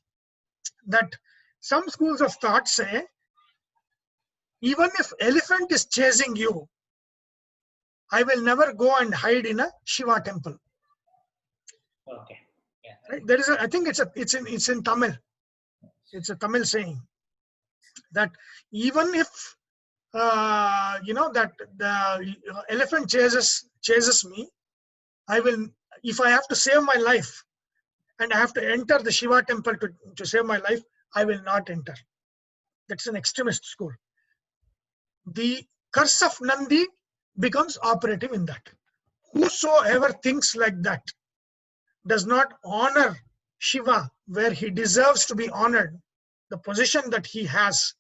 that some schools of thought say, even if elephant is chasing you, I will never go and hide in a Shiva temple. Okay. Yeah. Right? There is I think it's in Tamil. It's a Tamil saying that even if that the elephant chases me, if I have to save my life and I have to enter the Shiva temple to save my life, I will not enter. That's an extremist school. The curse of Nandi becomes operative in that. Whosoever thinks like that does not honor Shiva where he deserves to be honored, the position that he has,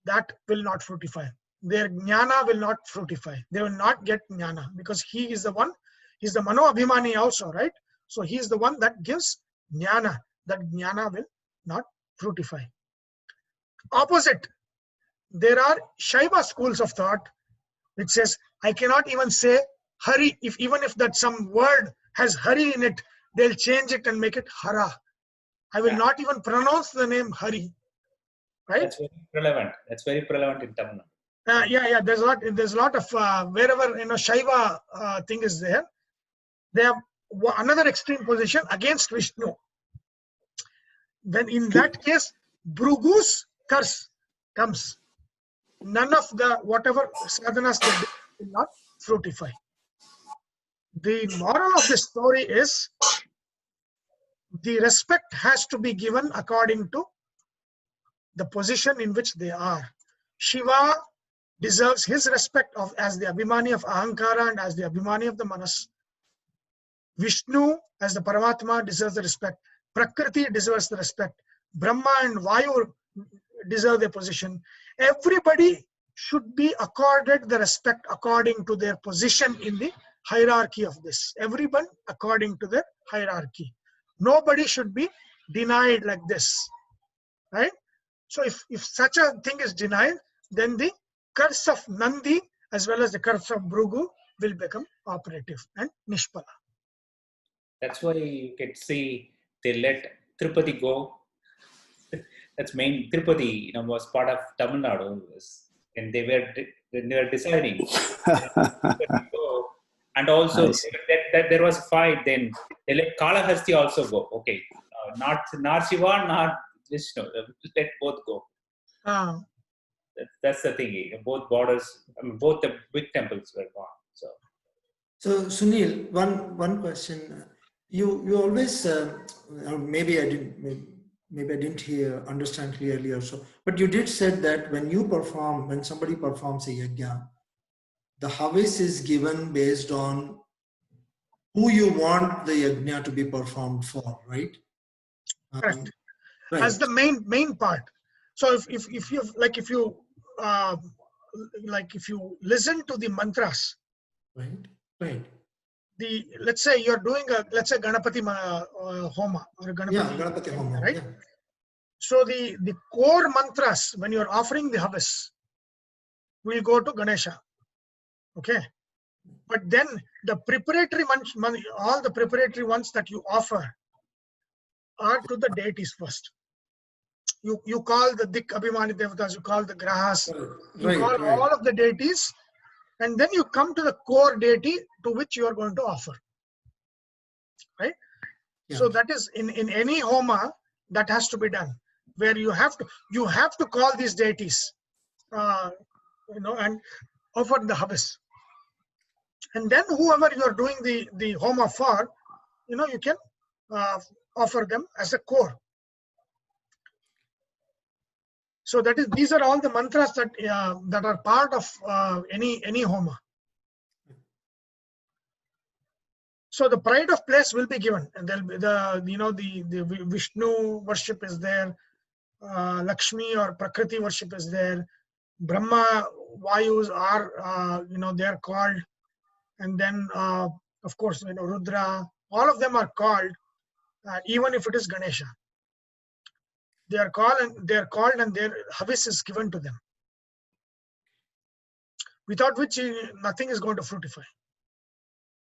that will not fructify. their jnana will not fructify. They will not get jnana because he is the one, he's the mano abhimani also, right? So he is the one that gives jnana. That jnana will not fructify. Opposite, there are Shaiva schools of thought which says, I cannot even say Hari, even if that some word has Hari in it, they'll change it and make it Hara. I will not even pronounce the name Hari. Right? That's very relevant. That's very relevant in Tamil. Yeah. There's a lot of wherever Shaiva thing is there. They have another extreme position against Vishnu. Then in that case, Bhrugu's curse comes. None of the whatever sadhanas they do will not fructify. The moral of the story is the respect has to be given according to the position in which they are. Shiva deserves his respect as the Abhimani of Ahankara and as the Abhimani of the Manas. Vishnu as the Paramatma deserves the respect. Prakriti deserves the respect. Brahma and Vayu deserve their position. Everybody should be accorded the respect according to their position in the hierarchy of this. Everyone according to their hierarchy. Nobody should be denied like this. Right? So if such a thing is denied, then the curse of Nandi as well as the curse of Bhrugu will become operative and Nishpala. That's why you can see they let Tirupati go. That's main. Tirupati, was part of Tamil Nadu, and they were deciding. And also that there was a fight. Then they let Kalahasti also go. Okay, not Shiva, not Vishnu. Let both go. That's the thing. Both borders, both the big temples were gone. So Sunil, one question. You always maybe I didn't understand clearly also, but you did said that when somebody performs a yajna, the havis is given based on who you want the yajna to be performed for, right? Correct. Right. As the main part. So if you listen to the mantras, right. Let's say you're doing Ganapati Homa or Ganapati Homa, right? Yeah. So the core mantras when you're offering the havis will go to Ganesha. Okay. But then the preparatory all the preparatory ones that you offer are to the deities first. You call the Dik Abhimani Devatas, you call the Grahas, you call all of the deities, and then you come to the core deity to which you are going to offer. Right? Yeah. So that is in any homa that has to be done, where you have to call these deities, and offer the havis. And then whoever you are doing the homa for, you can offer them as a core. So these are all the mantras that are part of any homa. So the pride of place will be given, and there'll be the Vishnu worship is there, Lakshmi or Prakriti worship is there, Brahma, Vayus are they are called, and then of course Rudra, all of them are called, even if it is Ganesha. They are called and their havis is given to them, without which nothing is going to fructify.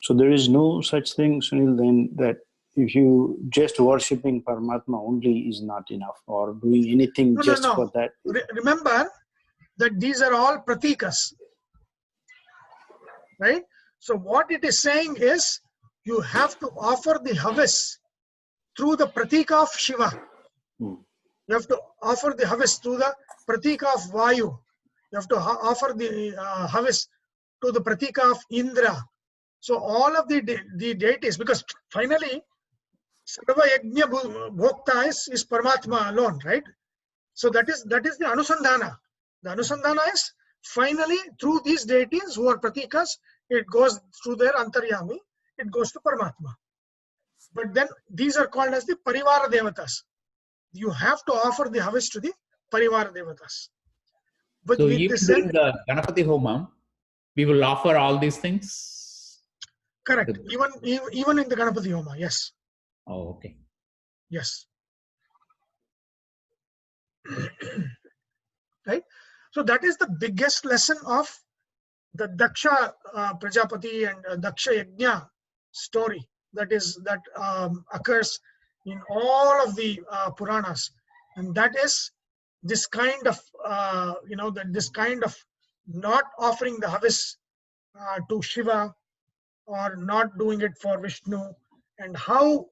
So there is no such thing, Sunil, then that if you just worshipping Paramatma only is not enough, or doing anything for that. Remember that these are all pratikas, right? So what it is saying is you have to offer the havis through the pratika of Shiva. You have to offer the havis through the pratika of Vayu. You have to offer the havis to the pratika of Indra. So all of the deities, because finally Sarva Yajna Bhokta is Paramatma alone, right? So that is the Anusandhana. The Anusandhana is finally through these deities who are pratikas, it goes through their Antaryami, it goes to Paramatma. But then these are called as the Parivara Devatas. You have to offer the havis to the Parivara Devatas. With, So with even this during end, the Ganapati Homa, we will offer all these things. correct. Even in the Ganapati Homa, yes. Oh, okay. Yes. Right? So that is the biggest lesson of the Daksha Prajapati and Daksha Yajna story that occurs in all of the Puranas, and that is this kind of this kind of not offering the Havis to Shiva or not doing it for Vishnu, and how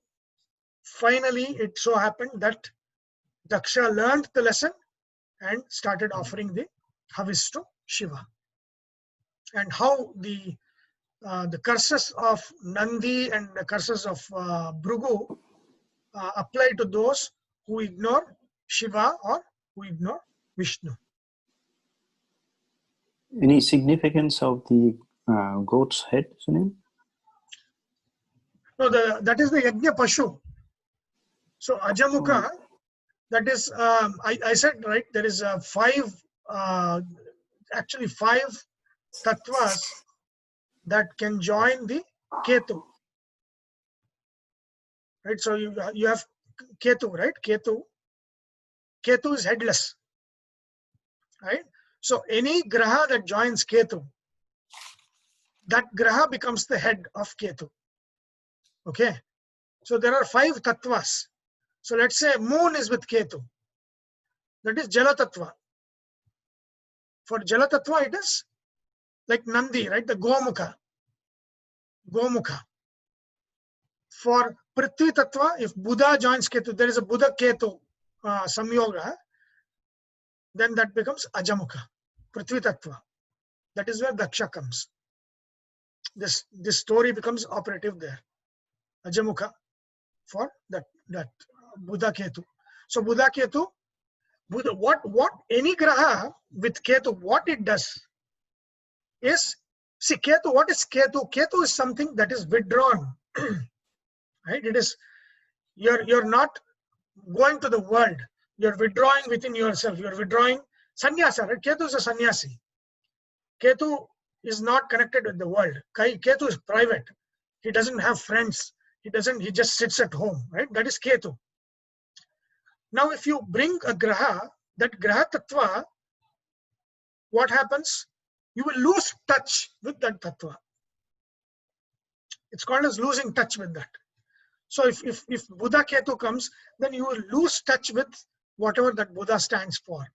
finally it so happened that Daksha learned the lesson and started offering the Havis to Shiva, and how the curses of Nandi and the curses of Bhrigu apply to those who ignore Shiva or who ignore Vishnu. Any significance of the goat's head, Sunil? No, that is the Yajna Pashu. So Ajamukha, that is, I said, right, there is actually five tattvas that can join the Ketu. Right, so you have Ketu, right? Ketu is headless, right? So any graha that joins Ketu, that graha becomes the head of Ketu. Okay, so there are five tattvas. So let's say moon is with Ketu. That is Jala Tattva. For Jala Tattva, it is like Nandi, right? The Gomukha. For Prithvi Tattva, if Buddha joins Ketu, there is a Buddha Ketu Samyoga, then that becomes Ajamukha, Prithvi Tattva. That is where Daksha comes. This story becomes operative there. Ajamukha for that Buddha Ketu. So Buddha Ketu, what any graha with Ketu, what it does is, see Ketu, what is Ketu? Ketu is something that is withdrawn. Right? It is, you're not going to the world. You're withdrawing within yourself. You're withdrawing. Sannyasa, right? Ketu is a sannyasi. Ketu is not connected with the world. Ketu is private. He doesn't have friends. He just sits at home, right? That is Ketu. Now, if you bring a graha, that graha tattva, what happens? You will lose touch with that tattva. It's called as losing touch with that. So if Buddha Ketu comes, then you will lose touch with whatever that Buddha stands for.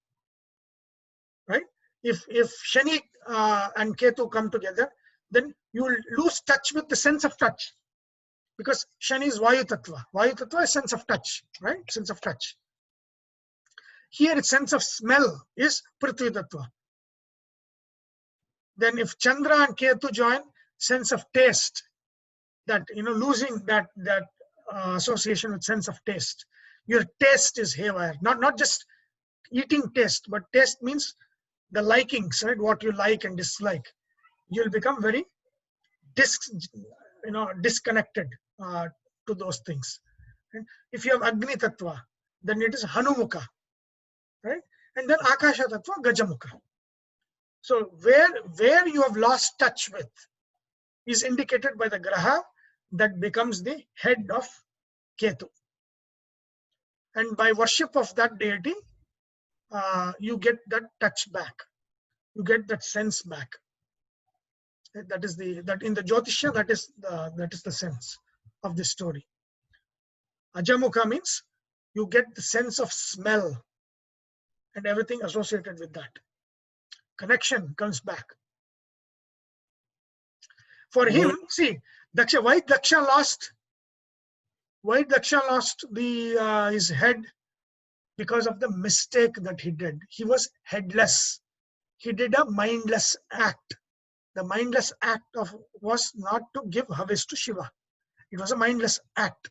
Right? If Shani and Ketu come together, then you will lose touch with the sense of touch. Because Shani is Vayu Tattva. Vayu Tattva is sense of touch, right? Sense of touch. Here its sense of smell is Prithvi Tattva. Then if Chandra and Ketu join, sense of taste, that, losing that association with sense of taste. Your taste is haywire. Not just eating taste, but taste means the likings, right? What you like and dislike. You'll become very disconnected to those things. Right? If you have Agni Tattva, then it is Hanumukha, right? And then Akasha Tattva, Gajamukha. So where you have lost touch with is indicated by the graha that becomes the head of Ketu. And by worship of that deity, you get that touch back. You get that sense back. That in the Jyotisha, that is the sense of this story. Ajamukha means you get the sense of smell and everything associated with that. Connection comes back. For him, see, Daksha, why Daksha lost his head? Because of the mistake that he did. He was headless. He did a mindless act. The mindless act was not to give Havis to Shiva. It was a mindless act.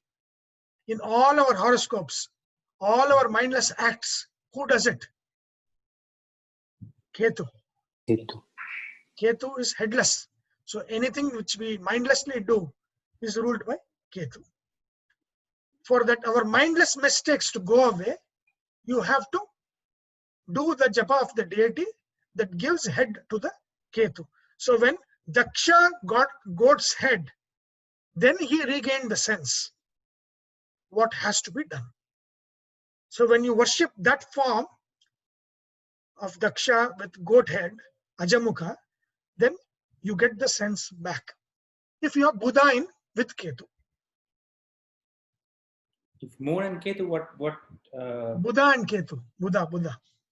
In all our horoscopes, all our mindless acts, who does it? Ketu. Ketu is headless. So anything which we mindlessly do is ruled by Ketu. For that our mindless mistakes to go away, you have to do the japa of the deity that gives head to the Ketu. So when Daksha got goat's head, then he regained the sense what has to be done. So when you worship that form of Daksha with goat head, Ajamukha, then you get the sense back. If you have Buddha in with Ketu. If Moon and Ketu, what Buddha and Ketu. Buddha.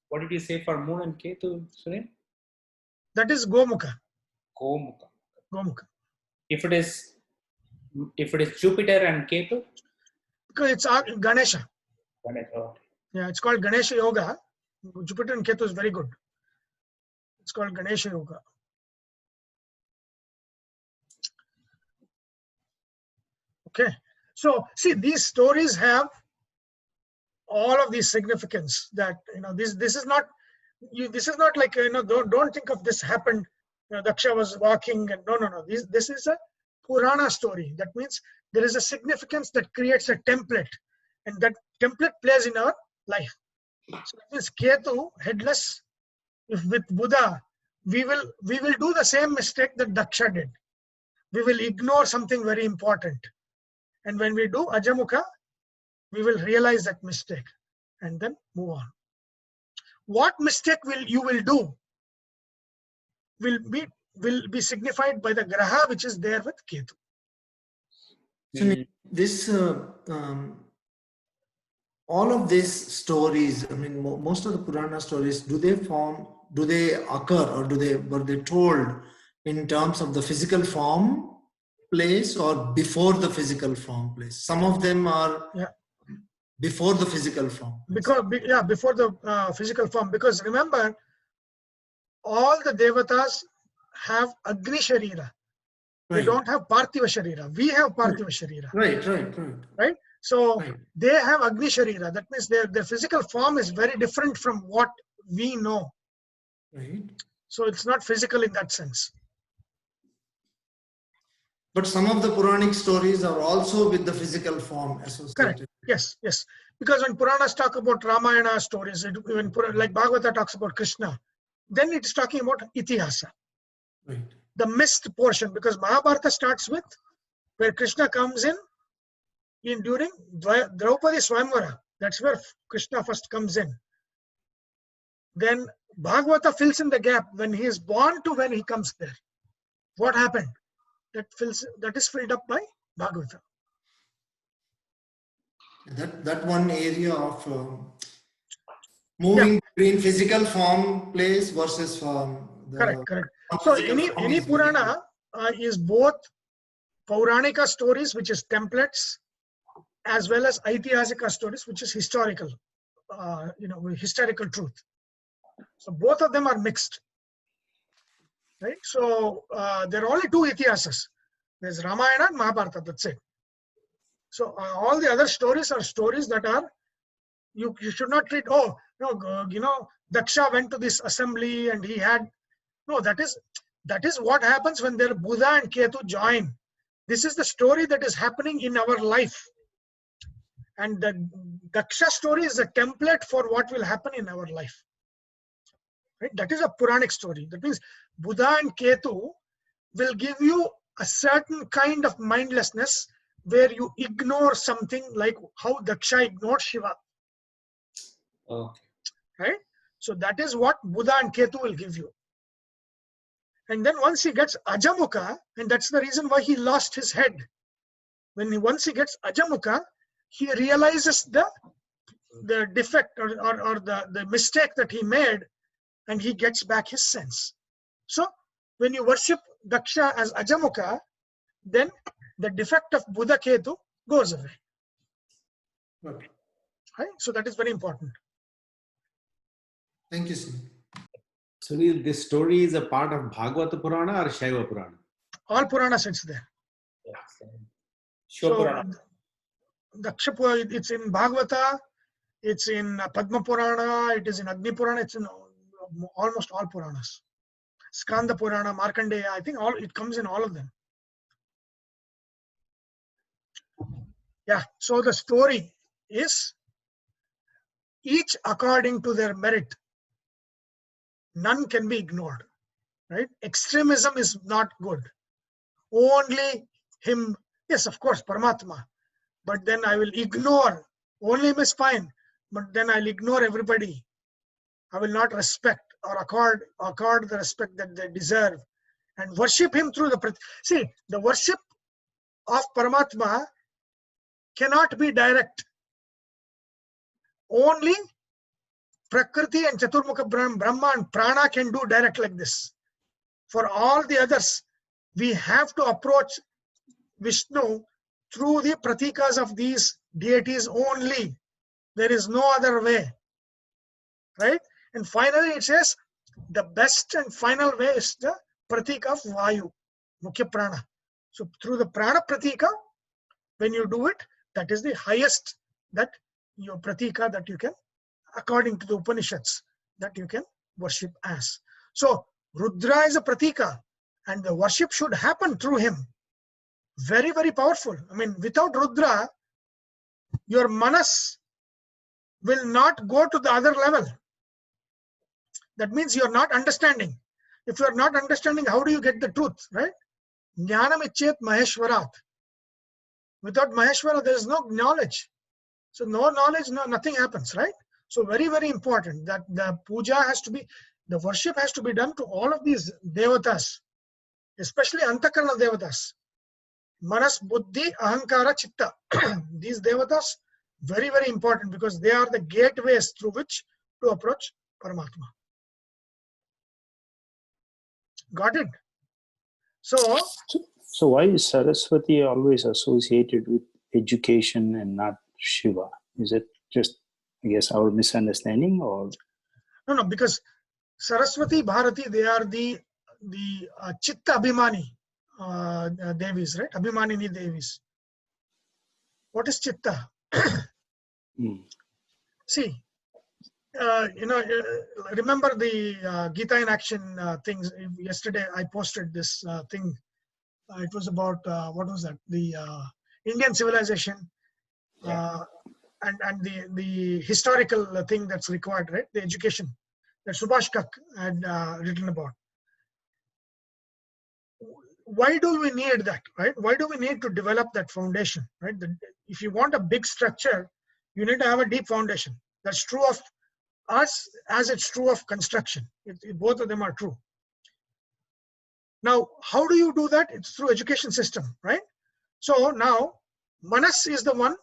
what did you say for Moon and Ketu, Sunil? That is Gomukha. Gomukha. If it is Jupiter and Ketu? Because it's Ganesha. Ganesha. Yeah, it's called Ganesha Yoga. Jupiter and Ketu is very good. It's called Ganesha Yoga. Okay. So see, these stories have all of these significance that, this is not like, don't think of this happened, Daksha was walking and no. This is a Purana story. That means there is a significance that creates a template, and that template plays in our life. So that means Ketu, headless, if with Buddha, we will do the same mistake that Daksha did. We will ignore something very important. And when we do Ajamukha, we will realize that mistake and then move on. What mistake you will do will be signified by the graha which is there with Ketu. So this all of these stories, I mean, most of the Purana stories, do they occur, or were they told in terms of the physical form place or before the physical form place? Some of them are before the physical form. Before the physical form. Because remember, all the devatas have Agni Sharira. They don't have Parthiva Sharira. We have Parthiva Sharira. Right? So they have Agni Sharira. That means their physical form is very different from what we know. Right. So it's not physical in that sense. But some of the Puranic stories are also with the physical form associated. Correct. Yes. Because when Puranas talk about Ramayana stories, like Bhagavata talks about Krishna, then it is talking about Itihasa. Right. The missed portion, because Mahabharata starts with where Krishna comes in during Draupadi Swayamvara. That's where Krishna first comes in. Then Bhagavata fills in the gap when he is born to when he comes there. What happened? That is filled up by Bhagavata. That one area of moving between physical form place versus Correct. So any Purana is both Pauranika stories, which is templates, as well as Aitihasika stories, which is historical, historical truth. So both of them are mixed. Right? So there are only two Itihasas. There's Ramayana and Mahabharata, that's it. So all the other stories are stories that are, you should not treat, Daksha went to this assembly and he had, no, that is what happens when their Buddha and Ketu join. This is the story that is happening in our life. And the Daksha story is a template for what will happen in our life. Right? That is a Puranic story. That means Buddha and Ketu will give you a certain kind of mindlessness where you ignore something, like how Daksha ignored Shiva. Okay. Right? So that is what Buddha and Ketu will give you. And then once he gets Ajamukha, and that's the reason why he lost his head. Once he gets Ajamukha, he realizes the defect or the mistake that he made, and he gets back his sense. So when you worship Daksha as Ajamukha, then the defect of Buddha Ketu goes away. Okay. Right? So that is very important. Thank you, Sunil. Sunil, this story is a part of Bhagavata Purana or Shaiva Purana? All Purana sits there. Shiva Purana. Daksha, it's in Bhagavata, it's in Padma Purana, it is in Agni Purana, it's in almost all Puranas. Skanda Purana, Markandeya, I think it comes in all of them. Yeah, so the story is each according to their merit. none can be ignored, right? Extremism is not good. Only him, yes, of course, Paramatma, but then I will ignore, only him is fine, but then I'll ignore everybody. I will not respect or accord the respect that they deserve and worship him through see, the worship of Paramatma cannot be direct. Only Prakriti and Chaturmukha Brahma and Prana can do direct like this. For all the others, we have to approach Vishnu through the pratikas of these deities only. There is no other way, right? And finally it says the best and final way is the pratika of Vayu, Mukhya Prana. So through the Prana pratika, when you do it, that is the highest that your pratika that you can, according to the Upanishads, that you can worship as. So Rudra is a pratika and the worship should happen through him. Very, very powerful. I mean, without Rudra, your manas will not go to the other level. That means you're not understanding. If you're not understanding, how do you get the truth, right? Jnanam ichet Maheshwarat. Without Maheshwara, there is no knowledge. So no knowledge, nothing happens, right? So very, very important that the puja has to be, the worship has to be done to all of these devatas, especially Antakarana devatas. Manas, Buddhi, Ahankara, Chitta. These devatas, very, very important because they are the gateways through which to approach Paramatma. Got it? So why is Saraswati always associated with education and not Shiva? Is it just, I guess, our misunderstanding, or? No, because Saraswati, Bharati, they are the Chitta Abhimani Devis, right? Abhimanini Devis. What is Chitta? See, remember the Gita in Action things. Yesterday I posted this thing. It was about, what was that? The Indian civilization and the historical thing that's required, right? The education that Subhash Kak had written about. Why do we need that, right? Why do we need to develop that foundation, right? If you want a big structure, you need to have a deep foundation. That's true of us as it's true of construction. Both of them are true. Now, how do you do that? It's through education system, right? So now, Manas is the one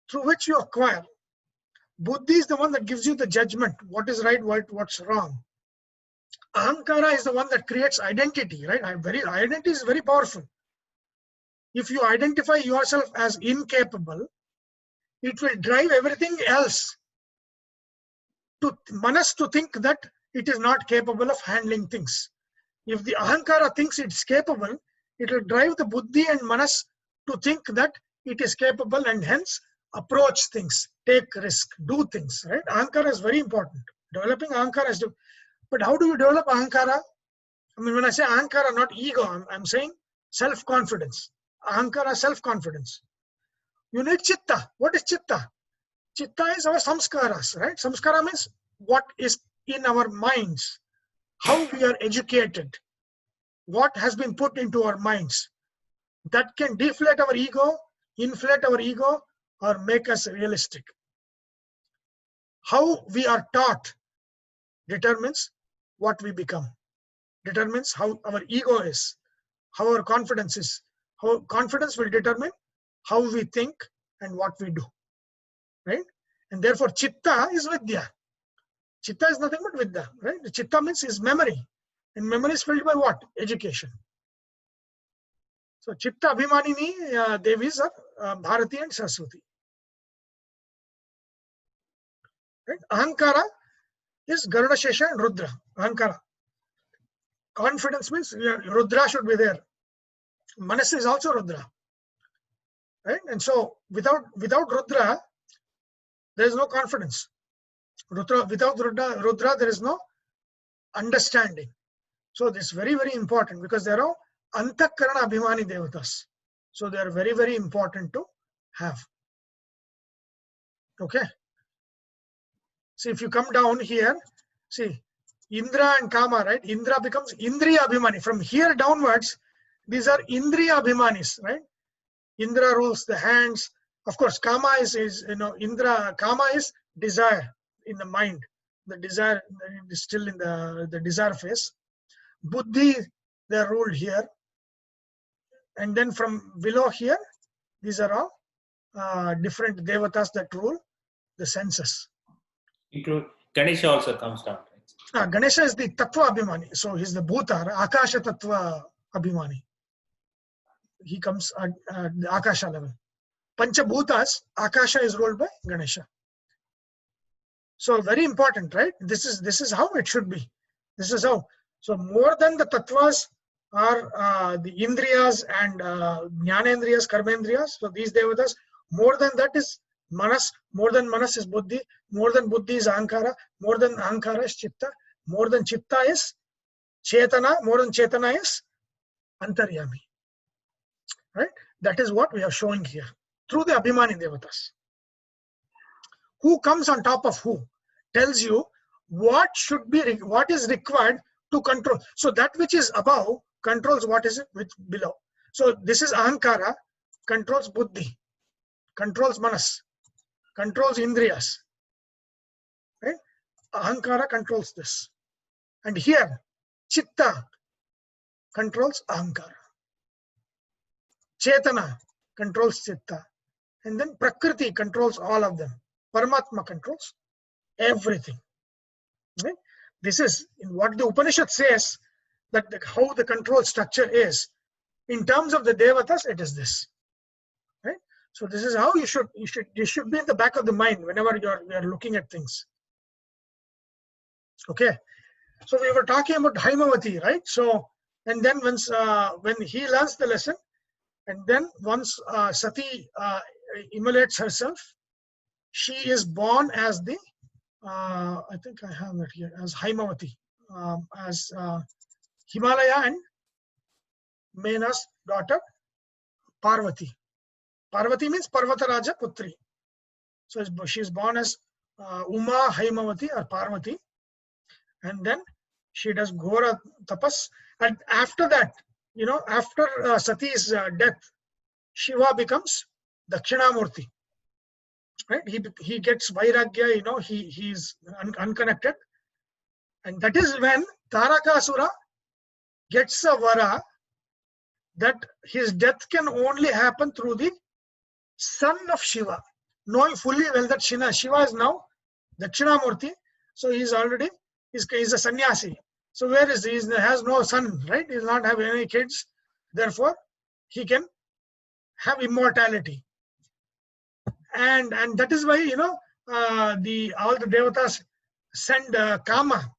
through which you acquire. Buddhi is the one that gives you the judgment, what is right, what's wrong. Ahankara is the one that creates identity, right? Identity is very powerful. If you identify yourself as incapable, it will drive everything else to Manas to think that it is not capable of handling things. If the Ahankara thinks it's capable, it will drive the Buddhi and Manas to think that it is capable and hence approach things, take risk, do things, right? Ahankara is very important. Developing Ahankara is, but how do you develop Ahankara? I mean, when I say Ahankara, not ego, I'm saying self-confidence. Ahankara, self-confidence. You need Chitta. What is Chitta? Chitta is our samskaras, right? Samskara means what is in our minds, how we are educated, what has been put into our minds. That can deflate our ego, inflate our ego, or make us realistic. How we are taught determines what we become, determines how our ego is, how our confidence is. How confidence will determine how we think and what we do, right? And therefore, Chitta is Vidya. Chitta is nothing but Vidya, right? The Chitta means is memory. And memory is filled by what? Education. So, Chitta Abhimanini Devis are Bharati and Saraswati. Right? Ahankara is Garuda Shesha and Rudra. Ahankara. Confidence means Rudra should be there. Manas is also Rudra. Right? And so, without Rudra, there is no confidence. Without Rudra, there is no understanding. So this is very, very important because there are Antakarana Abhimani Devatas. So they are very, very important to have. Okay. See, if you come down here, see, Indra and Kama, right? Indra becomes Indriya Abhimani. From here downwards, these are Indriya Abhimanis, right? Indra rules the hands. Of course, Kama is Indra. Kama is desire in the mind. The desire is still in the desire phase. Buddhi, they are ruled here. And then from below here, these are all different devatas that rule the senses. Include Ganesha also comes down. Right? Ganesha is the Tattva Abhimani. So he's the Bhuta, Akasha Tattva Abhimani. He comes at the Akasha level. Panchabhutas, Akasha is ruled by Ganesha. So very important, right? This is how it should be. This is how. So more than the tattvas are the indriyas and jnanendriyas, karmendriyas. So these devatas, more than that is manas, more than manas is buddhi, more than buddhi is ahankara, more than ahankara is chitta, more than chitta is chetana, more than chetana is antaryami. Right? That is what we are showing here through the Abhimani devatas. Who comes on top of who tells you what is required to control. So that which is above controls what is which below. So this is ahankara, controls buddhi, controls manas, controls indriyas. Right? Ahankara controls this. And here, chitta controls ahankara. Chetana controls chitta. And then prakriti controls all of them. Paramatma controls everything. Right? This is in what the Upanishad says, that how the control structure is. In terms of the devatas, it is this. Right? So this is how you should be in the back of the mind whenever you are looking at things. Okay. So we were talking about Haimavati, right? So and then when he learns the lesson, and then once Sati immolates herself, she is born as the I think I have that here as Haimavati, as Himalaya and Mena's daughter Parvati. Parvati means Parvataraja Putri. So she is born as Uma Haimavati or Parvati, and then she does Ghora Tapas. And after that, after Sati's death, Shiva becomes Dakshinamurti. Right? He gets Vairagya, he is unconnected. And that is when Tarakasura gets a vara that his death can only happen through the son of Shiva, knowing fully well that Shiva is now Dakshinamurti. So he's a sannyasi. So where is he? He has no son, right? He does not have any kids. Therefore, he can have immortality. And that is why all the devatas send Kama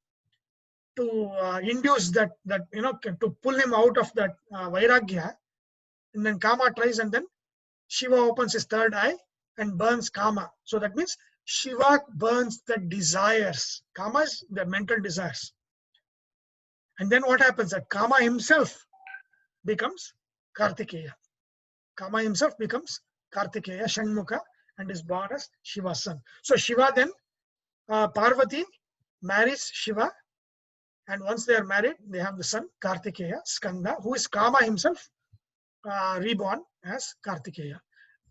to induce that to pull him out of that Vairagya, and then Kama tries, and then Shiva opens his third eye and burns Kama. So that means Shiva burns the desires. Kama is the mental desires. And then what happens? That Kama himself becomes Kartikeya. Kama himself becomes Kartikeya, Shanmukha, and is born as Shiva's son. So Shiva then, Parvati marries Shiva, and once they are married, they have the son Kartikeya, Skanda, who is Kama himself, reborn as Kartikeya,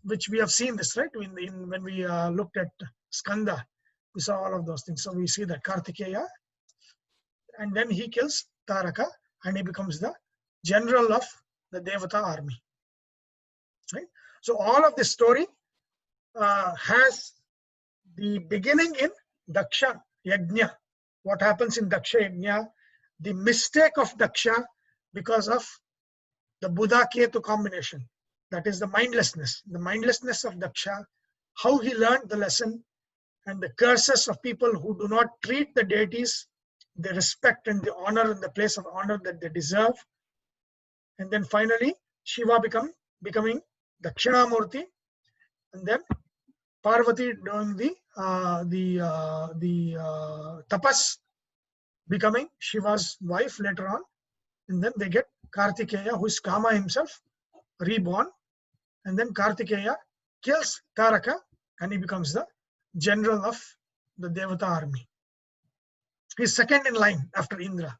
which we have seen this, right? When we looked at Skanda, we saw all of those things. So we see that Kartikeya, and then he kills Taraka, and he becomes the general of the Devata army. Right? So all of this story has the beginning in Daksha Yajna. What happens in Daksha Yajna, the mistake of Daksha because of the Buddha Ketu combination. That is the mindlessness of Daksha, how he learned the lesson, and the curses of people who do not treat the deities the respect and the honor and the place of honor that they deserve. And then finally, Shiva becoming Dakshinamurti, and then Parvati doing the tapas, becoming Shiva's wife later on, and then they get Kartikeya, who is Kama himself, reborn, and then Kartikeya kills Taraka, and he becomes the general of the Devata army. He's second in line after Indra.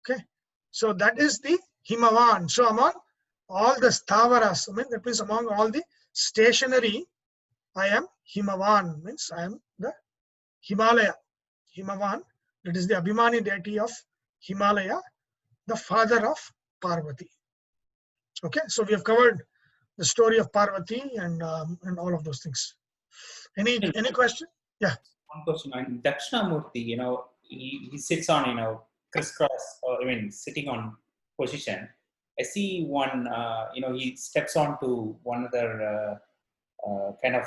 Okay, so that is the Himavan. So among all the Stavaras, I mean, that means among all the stationary, I am Himavan, means I am the Himalaya. Himavan, that is the Abhimani deity of Himalaya, the father of Parvati. Okay, so we have covered the story of Parvati and all of those things. Any question? Yeah. One question on Dakshinamurti, he sits on, crisscross, or I mean, sitting on position. I see one, he steps onto one other kind of,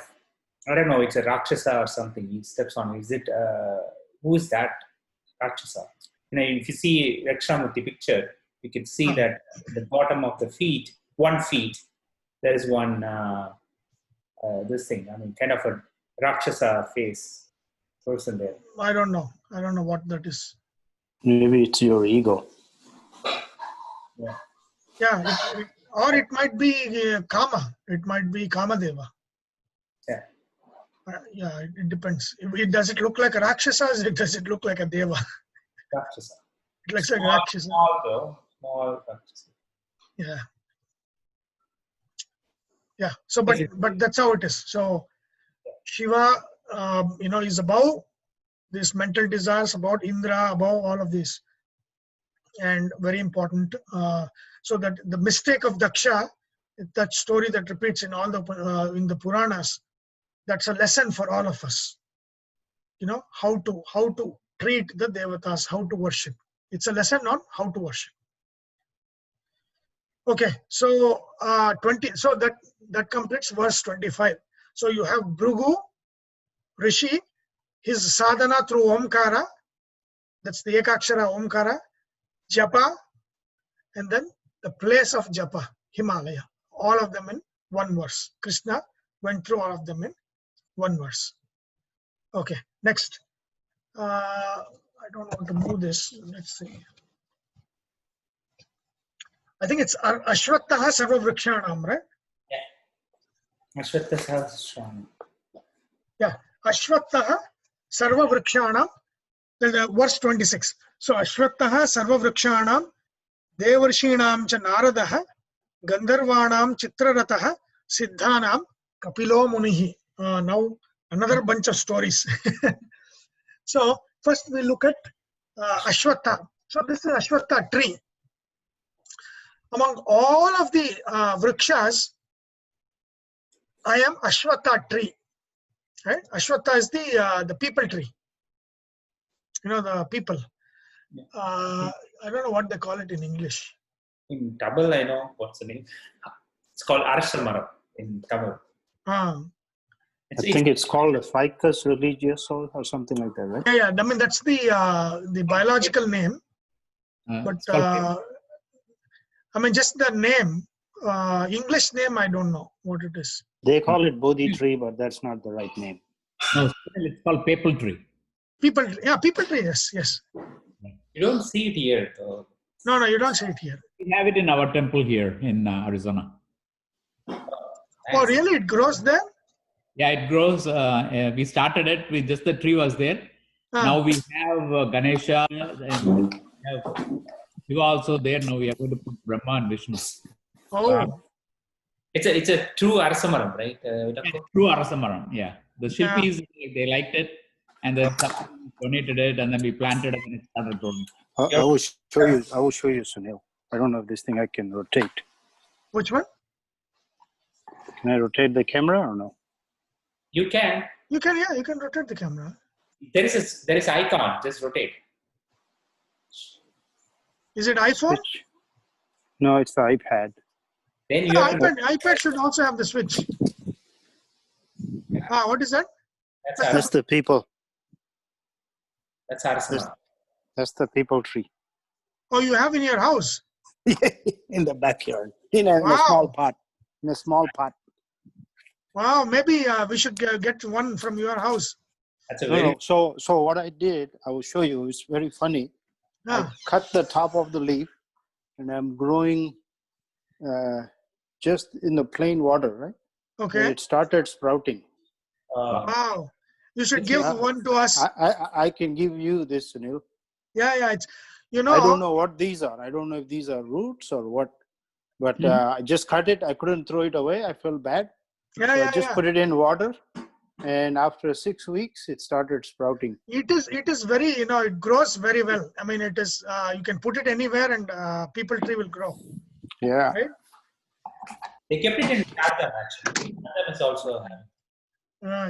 I don't know, it's a Rakshasa or something. He steps on. Is it, who is that Rakshasa? If you see Dakshinamurti picture, you can see that at the bottom of the feet, 1 feet, there is one, this thing, I mean, kind of a Rakshasa face person there. I don't know what that is. Maybe it's your ego. Yeah, or it might be Kama. It might be Kamadeva. Yeah. Yeah, it depends. Does it look like a Rakshasa or does it look like a Deva? Rakshasa. It looks like a Rakshasa. Small though. Small Rakshasa. Yeah. Yeah. So, but that's how it is. So, Shiva, is above these mental desires, about Indra, above all of this, and very important. So that the mistake of Daksha, that story that repeats in all the in the Puranas, that's a lesson for all of us. How to treat the devatas, how to worship. It's a lesson on how to worship. Okay, so 20. So that completes verse 25. So you have Bhrigu, Rishi, his sadhana through Omkara. That's the Ekakshara Omkara, japa, and then the place of japa, Himalaya. All of them in one verse. Krishna went through all of them in one verse. Okay, next. I don't want to move this. Let's see. I think it's Ashwattaha Sarva Vrikshanam, right? Yeah. Ashwattaha Sahasranam. Yeah, Ashwattaha Sarva Vrikshanam. Verse 26. So Ashwattaha Sarva Vrikshanam Devarshinam cha Naradaha Gandharvanam Chitrarataha Siddhanam Kapilo Munihi. Now another bunch of stories. So first we look at Ashwattha. So this is Ashwattha tree. Among all of the vrikshas, I am Ashwattha tree. Right? Ashwattha is the people tree. The people. I don't know what they call it in English. In Tamil, I know what's the name. It's called Arasamaram in Tamil. I think it's called a ficus religiosa or something like that, right? Yeah. I mean, that's the biological name. But I mean, just the name, English name, I don't know what it is. They call it Bodhi tree, but that's not the right name. No, it's called people tree. People tree, yes. You don't see it here, though. No, you don't see it here. We have it in our temple here in Arizona. Oh, really? It grows there? Yeah, it grows. We started it with just the tree was there. Now we have Ganesha and we have Shiva also there. Now we are going to put Brahma and Vishnu. Oh. It's a true Arasamaram, right? True Arasamaram, yeah. The Shilpis, they liked it, and then someone donated it, and then we planted it, and it started growing. I will show you, Sunil. I don't know if this thing I can rotate. Which one? Can I rotate the camera or no? You can. You can rotate the camera. There is icon. Just rotate. Is it iPhone? Switch. No, it's the iPad. Then you iPad should also have the switch. What is that? That's the people. That's Arasamaram. That's the people tree. Oh, you have in your house? In the backyard. In a small pot. In a small pot. Wow, maybe we should get one from your house. That's a very... So what I did, I will show you. It's very funny. I cut the top of the leaf, and I'm growing just in the plain water, right? Okay. And it started sprouting. Wow. You should It's give like- one to us. I can give you this, Sunil. Yeah, it's, I don't know what these are. I don't know if these are roots or what. But I just cut it. I couldn't throw it away. I felt bad. Yeah, So yeah, I just yeah. put it in water. And after 6 weeks, it started sprouting. It is very, it grows very well. I mean, it is, you can put it anywhere and people tree will grow. Yeah. Right? They kept it in Chatham actually. Chatham is also having.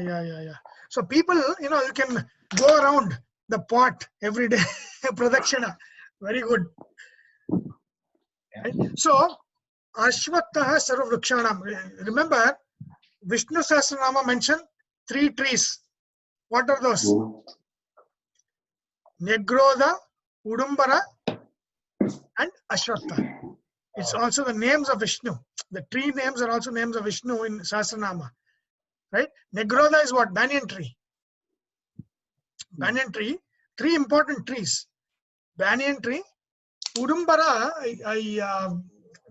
Yeah. So people, you can go around the pot every day. Pradakshina. Very good. Right? So, Ashwatthah Sarvavrukshanam. Remember, Vishnu Sahasranama mentioned 3 trees. What are those? Negrodha, Udumbara, and Ashwatthah. It's also the names of Vishnu. The tree names are also names of Vishnu in Sahasranama. Right? Negrodha is what? Banyan tree. Banyan tree. 3 important trees. Banyan tree. Udumbara,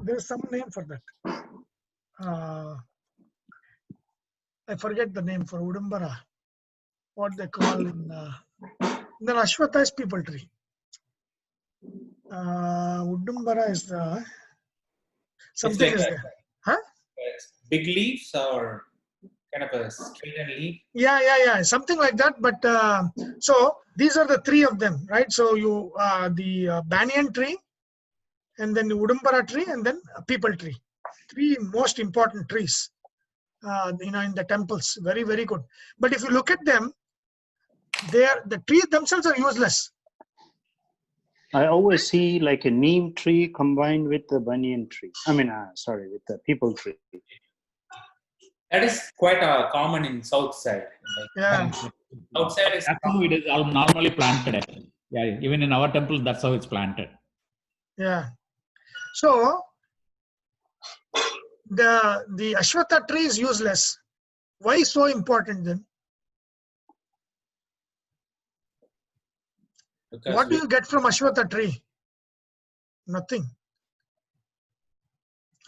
there's some name for that. I forget the name for Udumbara. What they call in the Ashwatthah is people tree. Udumbara is the something like is a- there. Huh? Big leaves or kind of a straightened leaf. Yeah. Something like that. But so these are the 3 of them, right? So you the banyan tree, and then the Udumbara tree, and then a people tree. 3 most important trees. In the temples, very, very good. But if you look at them, the trees themselves are useless. I always see like a neem tree combined with the banyan tree. With the people tree. That is quite common in south side. Yeah. Outside is That's how it is normally planted. Actually. Yeah, even in our temple, that's how it's planted. Yeah. So the Ashwatha tree is useless. Why so important then? because What do you get from Ashwatha tree? Nothing.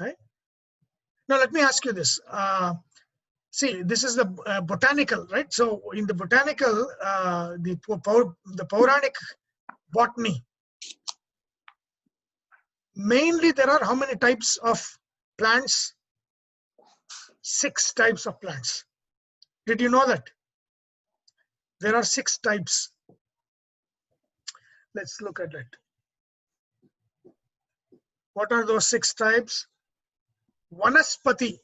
Right? Now let me ask you this. See, this is the botanical, right? So in the botanical, the Puranic botany, mainly there are how many types of plants? 6 types of plants. Did you know that? There are 6 types. Let's look at it. What are those 6 types? Vanaspati.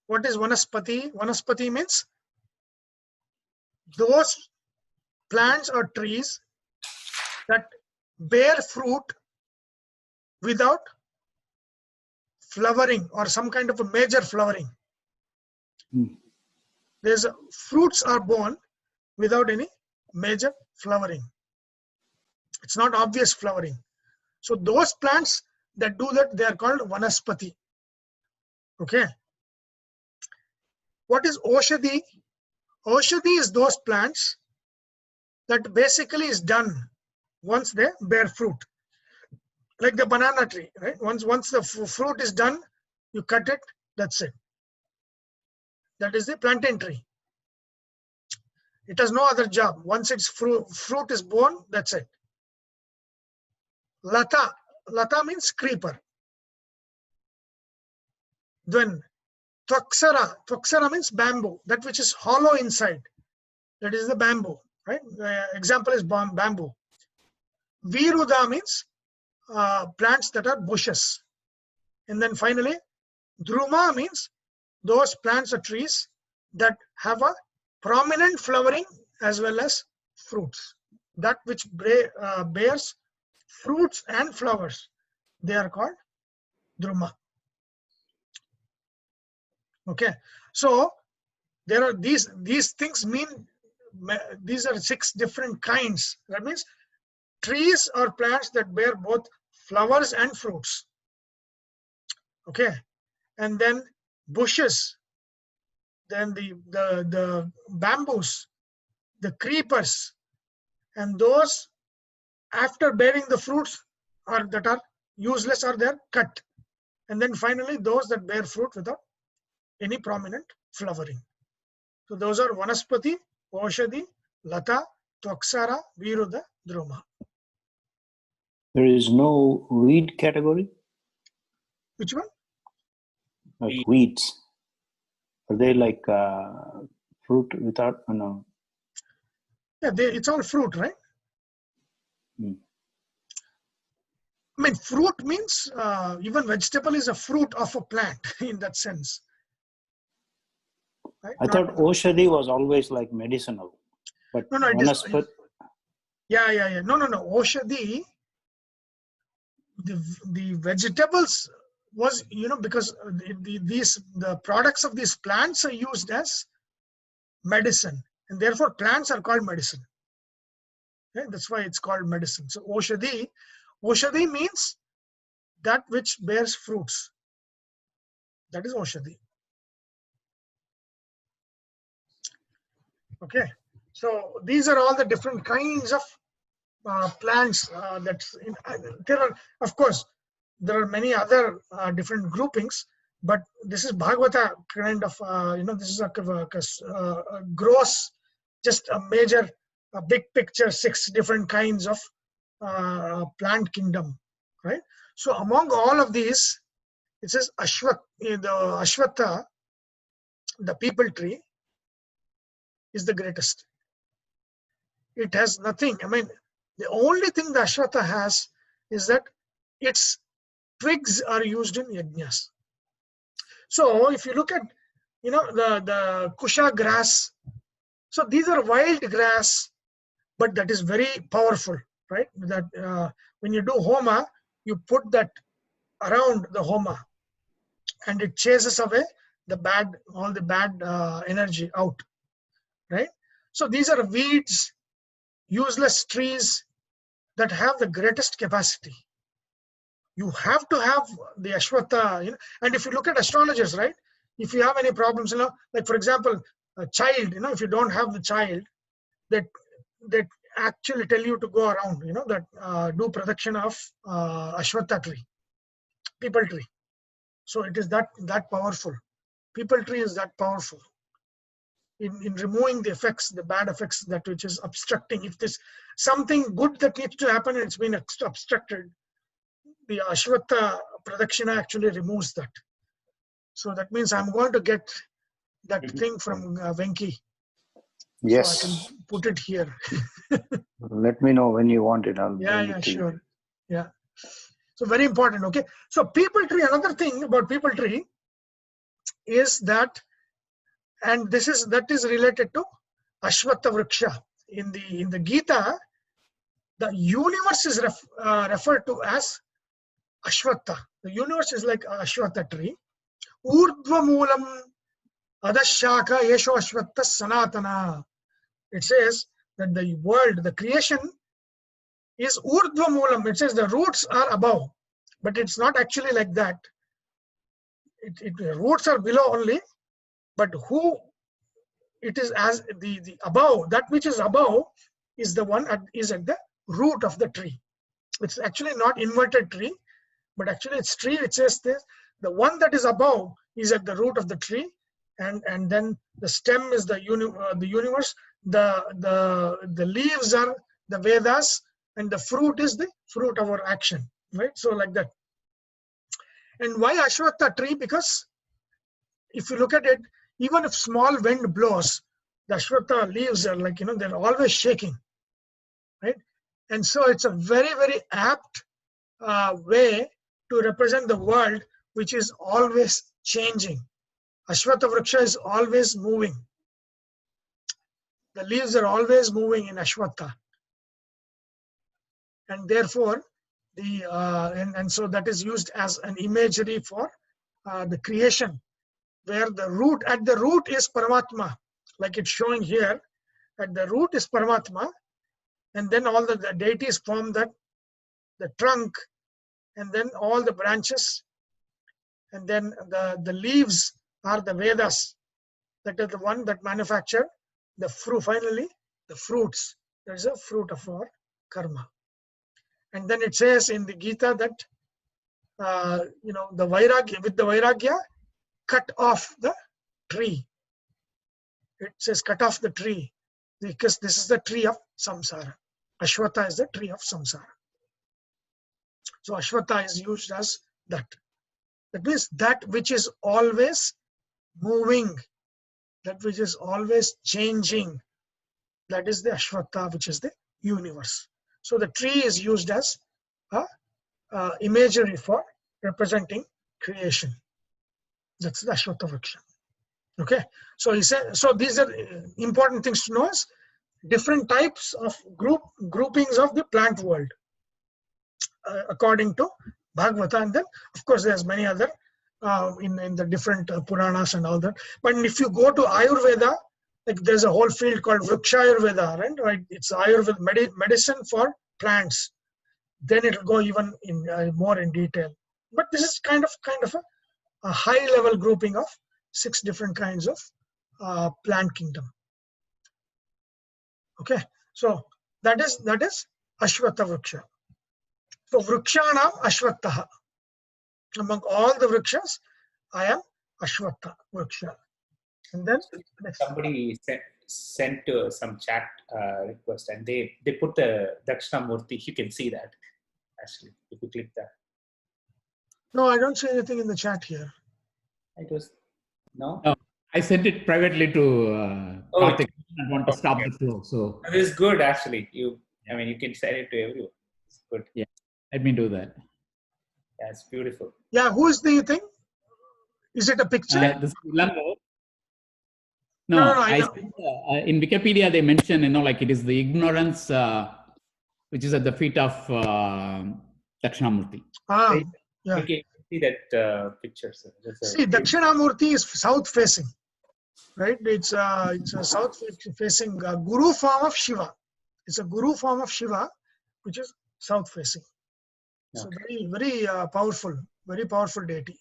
What is Vanaspati? Vanaspati means those plants or trees that bear fruit without flowering or some kind of a major flowering. Fruits are born without any major flowering. It's not obvious flowering. So those plants that do that, they are called Vanaspati. Okay. What is Oshadi? Oshadi is those plants that basically is done once they bear fruit. Like the banana tree, right? Once the fruit is done, you cut it, that's it. That is the plantain tree. It has no other job. Once its fruit is born, that's it. Lata. Lata means creeper. Then Tvaksara. Tvaksara means bamboo. That which is hollow inside. That is the bamboo. Right? Example is bamboo. Viruda means plants that are bushes. And then finally, Druma means those plants or trees that have a prominent flowering as well as fruits. That which bears fruits and flowers, they are called Druma. Okay, so there are these things mean these are 6 different kinds. That means trees or plants that bear both flowers and fruits. Okay, and then bushes, then the bamboos, the creepers, and those after bearing the fruits or that are useless or they're cut. And then finally those that bear fruit without any prominent flowering. So those are Vanaspati, Oshadi, Lata, Tvaksara, Viruddha, Droma. There is no weed category? Which one? Like weeds. Are they like fruit without, no? Yeah, it's all fruit, right? Hmm. I mean, fruit means even vegetable is a fruit of a plant in that sense. Right? I thought Oshadi was always like medicinal. But No, it is. Vanaspati. Yeah. No. Oshadi, the vegetables was, because the products of these plants are used as medicine, and therefore plants are called medicine. Okay? That's why it's called medicine. So Oshadi means that which bears fruits. That is Oshadi. Okay. So these are all the different kinds of plants there are, of course, there are many other different groupings, but this is Bhagavata kind of, this is a gross, just a major, a big picture, 6 different kinds of plant kingdom, right? So among all of these, it says Ashwatha, the people tree, is the greatest. It has nothing. I mean, the only thing the Ashwatha has is that its twigs are used in yajnas. So if you look at, the kusha grass, so these are wild grass, but that is very powerful, right? That when you do homa, you put that around the homa, and it chases away all the bad energy out, right? So these are weeds, useless trees that have the greatest capacity. You have to have the Ashwatha, and if you look at astrologers, right? If you have any problems, like for example, a child, if you don't have the child, that actually tell you to go around, that do protection of Ashwatha tree, people tree. So it is that powerful. People tree is that powerful in removing the effects, the bad effects, that which is obstructing. If there's something good that needs to happen and it's been obstructed, the Ashwatha Pradakshina actually removes that. So that means I'm going to get that thing from Venki. Yes. So I can put it here. Let me know when you want it. I'll bring it to sure. you. Yeah. So very important. Okay. So people tree, another thing about people tree is that, and that is related to Ashwatha Vriksha. In the Gita, the universe is referred to as Ashwatha. The universe is like Ashwatha tree. Urdhva Moolam Adashaka Yesho Ashwatha Sanatana. It says that the world, the creation, is Urdhva Moolam. It says the roots are above, but it's not actually like that. The roots are below only, but who it is as the above, that which is above is the one is at the root of the tree. It's actually not inverted tree, but actually it's tree. It says this, the one that is above is at the root of the tree, and then the stem is the universe, the leaves are the Vedas, and the fruit is the fruit of our action, right? So like that. And why Ashwatha tree? Because if you look at it, even if small wind blows, the Ashwatha leaves are like, they're always shaking, right? And so it's a very, very apt way to represent the world, which is always changing. Ashwatha Vriksha is always moving. The leaves are always moving in Ashwatha. And therefore, and so that is used as an imagery for the creation, where at the root is Paramatma, like it's showing here. At the root is Paramatma, and then all the deities form the trunk, and then all the branches, and then the leaves are the Vedas, that is the one that manufacture the fruit. Finally, the fruits. There is a fruit of our karma. And then it says in the Gita that the Vairagya, with the Vairagya, cut off the tree. it says cut off the tree, because this is the tree of samsara. Ashwatha is the tree of samsara. So Ashwatha is used as that. That means that which is always moving, that which is always changing. That is the Ashwatha, which is the universe. So the tree is used as a imagery for representing creation. That's the Ashwatha Vriksha. Okay. So he said, so these are important things to know, is different types of groupings of the plant world according to Bhagavata, and then of course there's many other in the different Puranas and all that. But if you go to Ayurveda, like there's a whole field called Vriksha Ayurveda, right? It's Ayurveda medicine for plants. Then it'll go even in more in detail. But this is kind of a high level grouping of 6 different kinds of plant kingdom. Okay, so that is Ashwatha Vriksha. So Vrikshanam Ashwatha. Among all the Vrikshas, I am Ashwatha Vriksha. And then somebody sent some chat request, and they put the Dakshinamurti. You can see that actually if you click that. No, I don't see anything in the chat here. It was no. No, I sent it privately to Karthik. I want to stop the flow. So That is good actually. You can send it to everyone. It's good. yeah, let me do that. Yeah, it's beautiful. Yeah, who is the thing? Is it a picture? This is Ilango. No, I I know. in Wikipedia they mention, like it is the ignorance which is at the feet of Dakshinamurti. Ah, yeah. Okay, see that picture. Sir. See, Dakshinamurti is south facing, right? It's a south facing guru form of Shiva. It's a guru form of Shiva, which is south facing. So very, very powerful deity.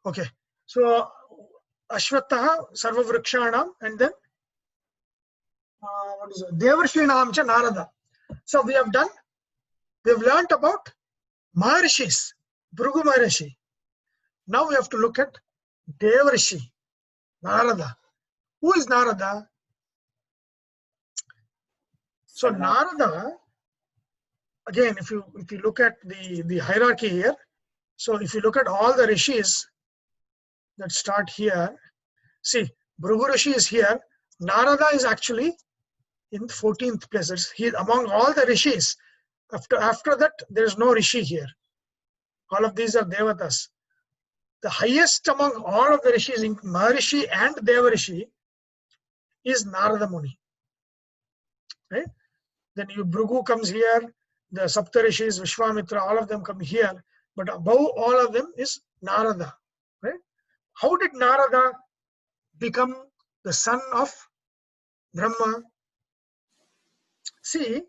Okay, so Ashwatha Sarva Vrikshanam, and then what is it? Devarshinam cha Narada. So we have learnt about Maharishis, Bhrigu Maharishi. Now we have to look at Devarshi, Narada. Who is Narada? So Narada, again, if you look at the hierarchy here, so if you look at all the rishis that start here, see, Bhrigu Rishi is here. Narada is actually in 14th place. He among all the rishis. After that, there is no rishi here. All of these are devatas. The highest among all of the rishis, in Maharishi and Devarishi, is Narada Muni. Right? Then Bhrigu comes here. The Saptarishis, Vishwamitra, all of them come here. But above all of them is Narada. Right? How did Narada become the son of Brahma? See,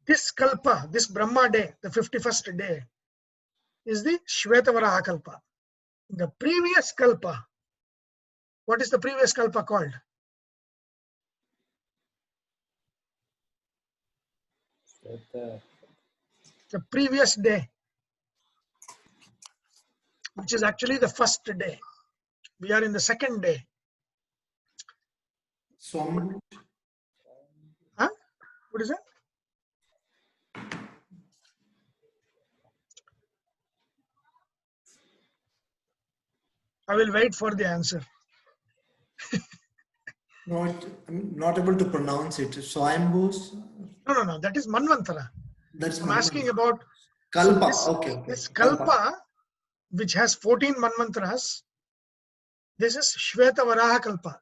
this Kalpa, this Brahma day, the 51st day, is the Shvetavaraha Kalpa. The previous Kalpa, what is the previous Kalpa called? The previous day, which is actually the first day. We are in the second day. Swam. Huh? What is it? I will wait for the answer. No, I'm not able to pronounce it. Swayambhus. No. That is Manvantara. That's I'm asking about Kalpa. So Okay. this Kalpa, which has 14 Manvantras, this is Shvetavaraha Kalpa.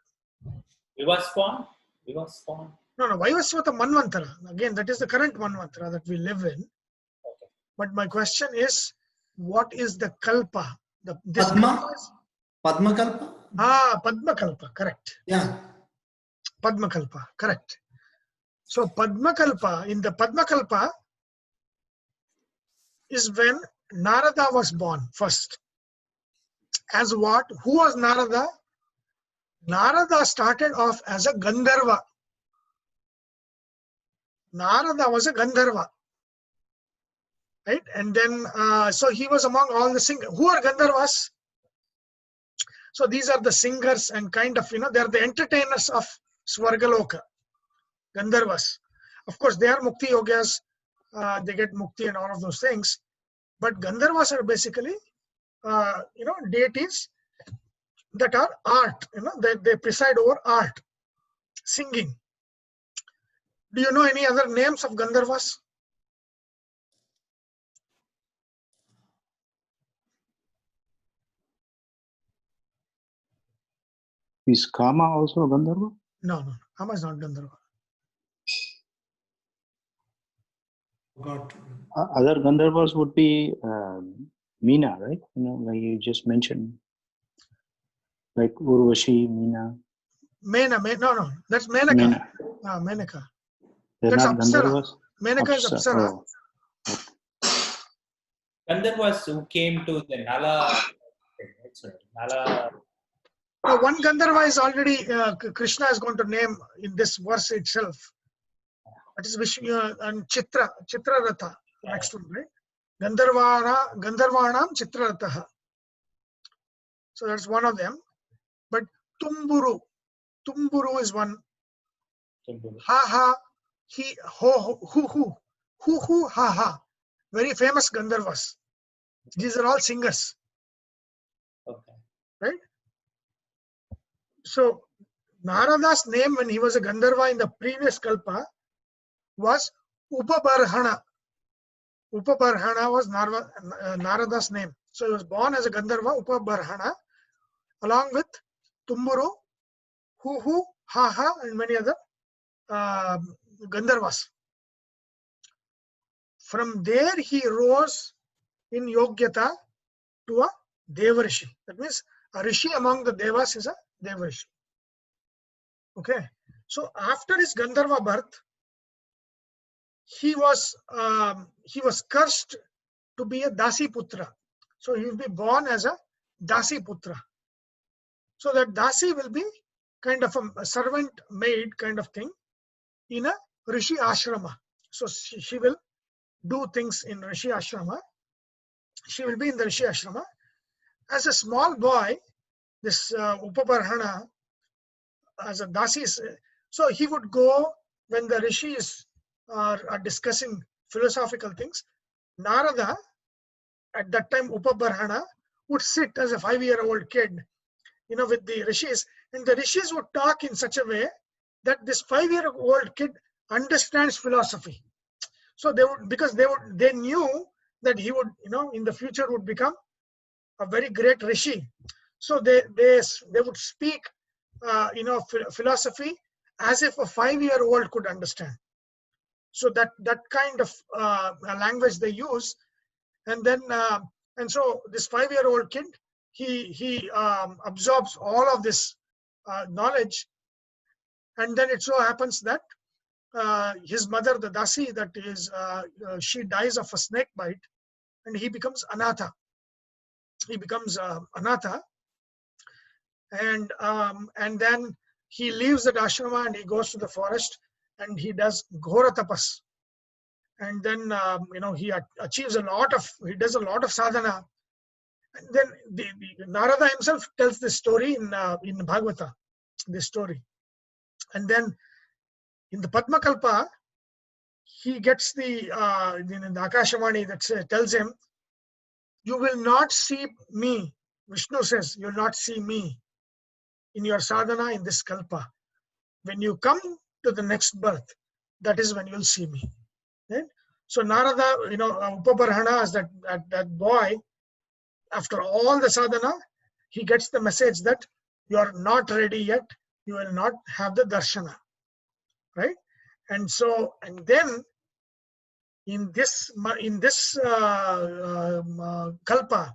Vivaswan. No, Vaivasvata Manvantara. Again, that is the current Manvantara that we live in. But my question is, what is the Kalpa? Padma? Padma Kalpa? Padma Kalpa, correct. Yeah. Padma Kalpa, correct. So Padma Kalpa, in the Padma Kalpa is when Narada was born first. As what? Who was Narada? Narada started off as a Gandharva. Narada was a Gandharva. Right? And then, so he was among all the singers. Who are Gandharvas? So these are the singers and kind of, they're the entertainers of Swargaloka, Gandharvas. Of course, they are Mukti Yogyas, they get Mukti and all of those things. But Gandharvas are basically, deities that are art, they preside over art, singing. Do you know any other names of Gandharvas? Is Kama also a Gandharva? No. Kama is not Gandharva. Got Other Gandharvas would be Meena, right? Like you just mentioned. Like Urvashi, Meena. No. That's Menaka. Meena. Menaka. They're That's not Apsara. Gandharvas? Menaka is Apsara. Oh. Gandharvas who came to the Nala. Nala. No, one Gandharva is already, Krishna is going to name in this verse itself. That is Vishnu and Chitraratha, the next one, right? Gandharvanam Chitraratha. So that's one of them. But Tumburu is one. Ha ha, he, ho, hu, ha ha. Very famous Gandharvas. These are all singers. Okay. Right? So Narada's name when he was a Gandharva in the previous Kalpa was Upabarhana. Upabarhana was Narada's name. So he was born as a Gandharva, Upabarhana, along with Tumburu, hu, ha ha, and many other Gandharvas. From there he rose in Yogyata to a Devarishi. That means a Rishi among the Devas is a Devarishi. Okay. So after his Gandharva birth, he was cursed to be a Dasi Putra. So he will be born as a Dasi Putra. So that Dasi will be kind of a servant maid kind of thing in a Rishi Ashrama. So she will do things in Rishi Ashrama. She will be in the Rishi Ashrama. As a small boy, this Upabarhana, as a Dasi, so he would go when the Rishis are discussing philosophical things. Narada, at that time Upabarhana, would sit as a 5-year-old kid, with the Rishis, and the Rishis would talk in such a way that this 5-year-old kid understands philosophy. So they knew that he would, in the future would become a very great Rishi. So they would speak, philosophy as if a 5-year-old could understand. So that kind of language they use, and then and so this 5-year-old kid, he absorbs all of this knowledge, and then it so happens that his mother, the Dasi, that is, she dies of a snake bite, and he becomes Anatha. He becomes Anatha, and then he leaves that ashrama and he goes to the forest and he does Ghora Tapas. And then, he achieves he does a lot of sadhana. And then the Narada himself tells this story in Bhagavata, this story. And then in the Padma Kalpa, he gets the Akashavani that tells him, you will not see me. Vishnu says, you will not see me in your sadhana in this Kalpa. When you come to the next birth, that is when you will see me. Right? So Narada, Upabarhana, as that boy, after all the sadhana, he gets the message that you are not ready yet, you will not have the darshana. Right? And then in this Kalpa,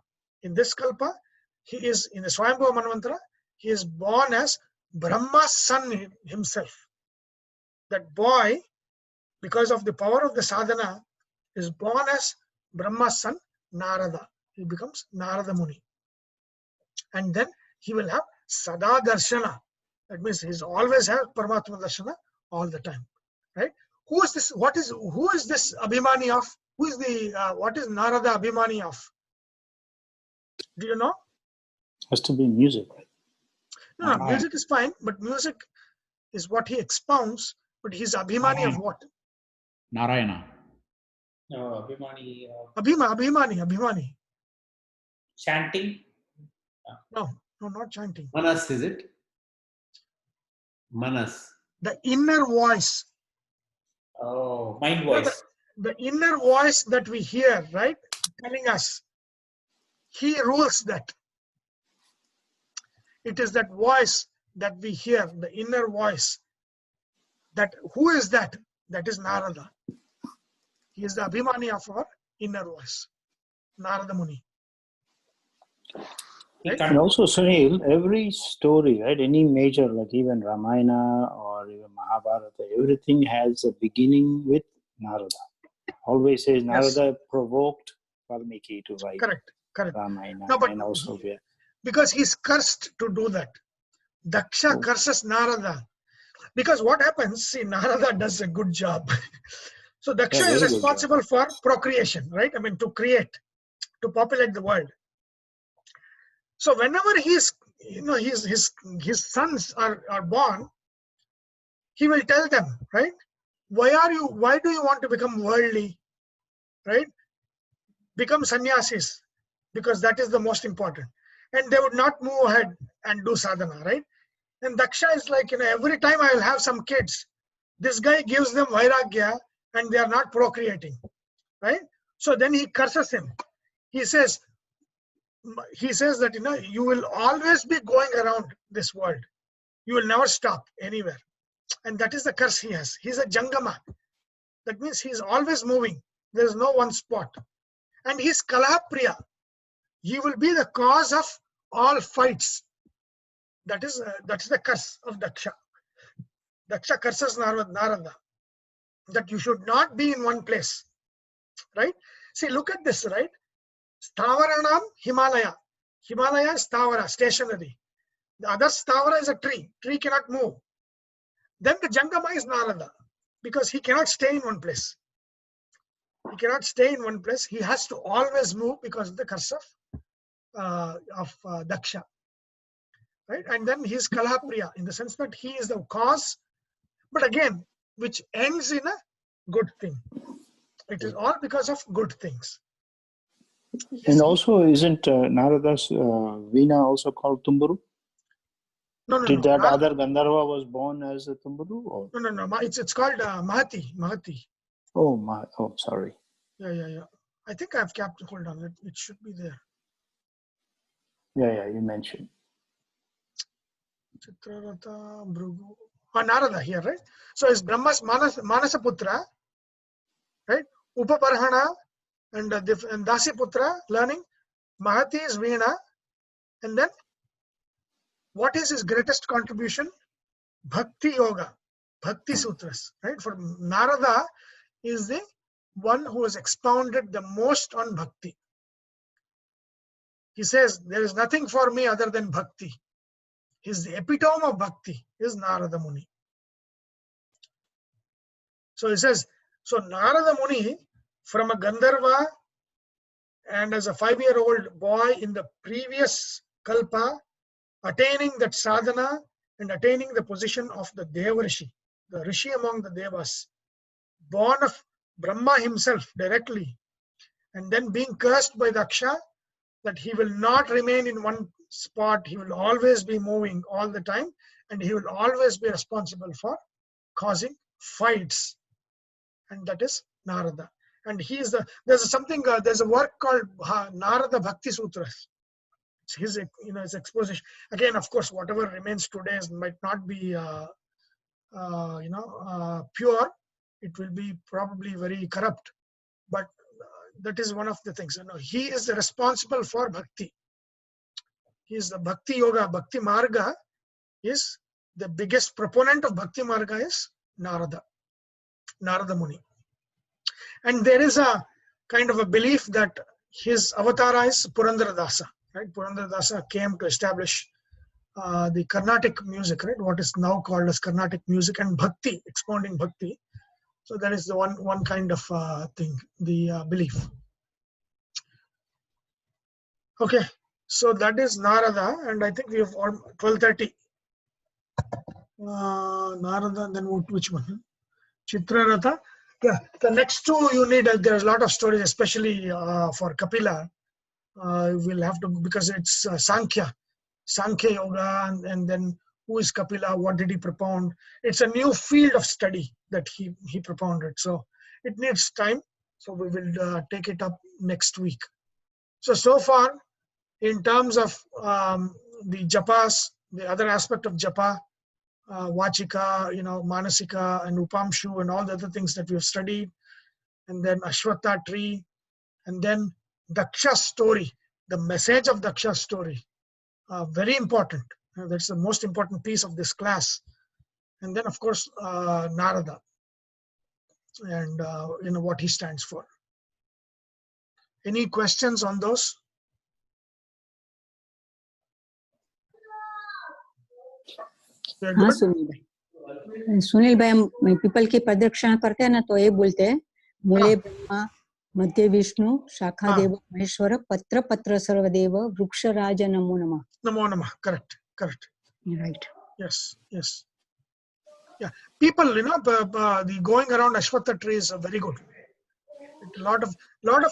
he is in the Swayambhuva Manvantara, he is born as Brahma's son himself. That boy, because of the power of the sadhana, is born as Brahma's son, Narada. He becomes Narada Muni. And then he will have Sada Darshana. That means he's always have Paramatma Darshana all the time. Right? Who is this? Who is this Abhimani of? What is Narada Abhimani of? Do you know? Has to be music. No, music is fine, but music is what he expounds, but he's Abhimani of what? Narayana. No, Abhimani. Abhimani. Chanting. No, not chanting. Manas, is it? Manas. The inner voice. Oh, mind voice. The inner voice that we hear, right? Telling us. He rules that. It is that voice that we hear, the inner voice. That who is that? That is Narada. He is the Abhimani of our inner voice. Narada Muni. Right? And also, Sunil, every story, right, any major, like even Ramayana or even Mahabharata, everything has a beginning with Narada. Always says Narada provoked Valmiki to write Correct. Ramayana. No, but and also because he's cursed to do that. Daksha curses Narada. Because what happens, see, Narada does a good job. So Daksha is responsible for procreation, right? I mean, to create, to populate the world. So whenever his sons are born, he will tell them, right? Why do you want to become worldly, right? Become sannyasis, because that is the most important. And they would not move ahead and do sadhana, right? And Daksha is like, every time I will have some kids, this guy gives them vairagya and they are not procreating, right? So then he curses him. He says that, you will always be going around this world. You will never stop anywhere. And that is the curse he has. He's a Jangama. That means he's always moving. There is no one spot. And he's Kalahapriya. He will be the cause of all fights. That's the curse of Daksha. Daksha curses Narada. That you should not be in one place. Right? See, look at this, right? Stavaranam, Himalaya. Himalaya is Stavara, stationary. The other Stavara is a tree. Tree cannot move. Then the Jangama is Narada, because he cannot stay in one place. He cannot stay in one place. He has to always move because of the curse of Daksha. Right? And then he is Kalahapriya, in the sense that he is the cause, but again, which ends in a good thing. It is all because of good things. And also, isn't Narada's Veena also called Tumburu? No. Did that other Gandharva was born as a Tumburu? Or? No. It's called Mahati. Oh, sorry. Yeah. I think I've kept, hold on, it should be there. Yeah, you mentioned. Chitrarata, Bhrugu. Narada here, right? So it's Brahma's Manasaputra, right? Upaparhana and Dasiputra, learning. Mahati is Veena. And then, what is his greatest contribution? Bhakti Yoga, Bhakti Sutras, right? For Narada is the one who has expounded the most on Bhakti. He says, there is nothing for me other than Bhakti. He's the epitome of Bhakti, is Narada Muni. So he says, so Narada Muni, from a Gandharva and as a 5-year-old boy in the previous Kalpa, attaining that sadhana and attaining the position of the Deva Rishi, the Rishi among the Devas, born of Brahma himself directly, and then being cursed by Daksha, that he will not remain in one spot, he will always be moving all the time, and he will always be responsible for causing fights. And that is Narada. And he is there's a work called Narada Bhakti Sutras. His exposition. Again, of course, whatever remains today might not be pure. It will be probably very corrupt. But that is one of the things. He is responsible for Bhakti. He is the Bhakti Yoga. Bhakti Marga is the biggest proponent of Bhakti Marga is Narada Muni. And there is a kind of a belief that his avatara is Purandara Dasa. Right? Purandara Dasa came to establish the Carnatic music, right? What is now called as Carnatic music, and Bhakti, expounding Bhakti. So that is the one kind of thing, the belief. Okay, so that is Narada, and I think we have 12:30. Narada, then which one? Chitraratha. Yeah, the next two you need, there's a lot of stories, especially for Kapila. We'll have to, because it's Sankhya Yoga, and then who is Kapila, what did he propound. It's a new field of study that he propounded. So it needs time. So we will take it up next week. So far, in terms of the japas, the other aspect of japa, Vachika, Manasika and Upamshu and all the other things that we have studied, and then Ashwatha tree, and then Daksha's story, the message of Daksha's story, very important. That's the most important piece of this class. And then, of course, Narada and what he stands for. Any questions on those? हाँ सुनील भाई हम people की प्रदक्षिणा करते हैं ना, तो ये बोलते हैं मूले ब्रह्मा, मध्य विष्णु, शाखा देव महेश्वर, पत्र पत्र सर्वदेव, वृक्ष राज नमो नमः. Namo Namah. Correct. Right. Yes. Yeah. People, the going around Ashwatha trees are very good. A lot of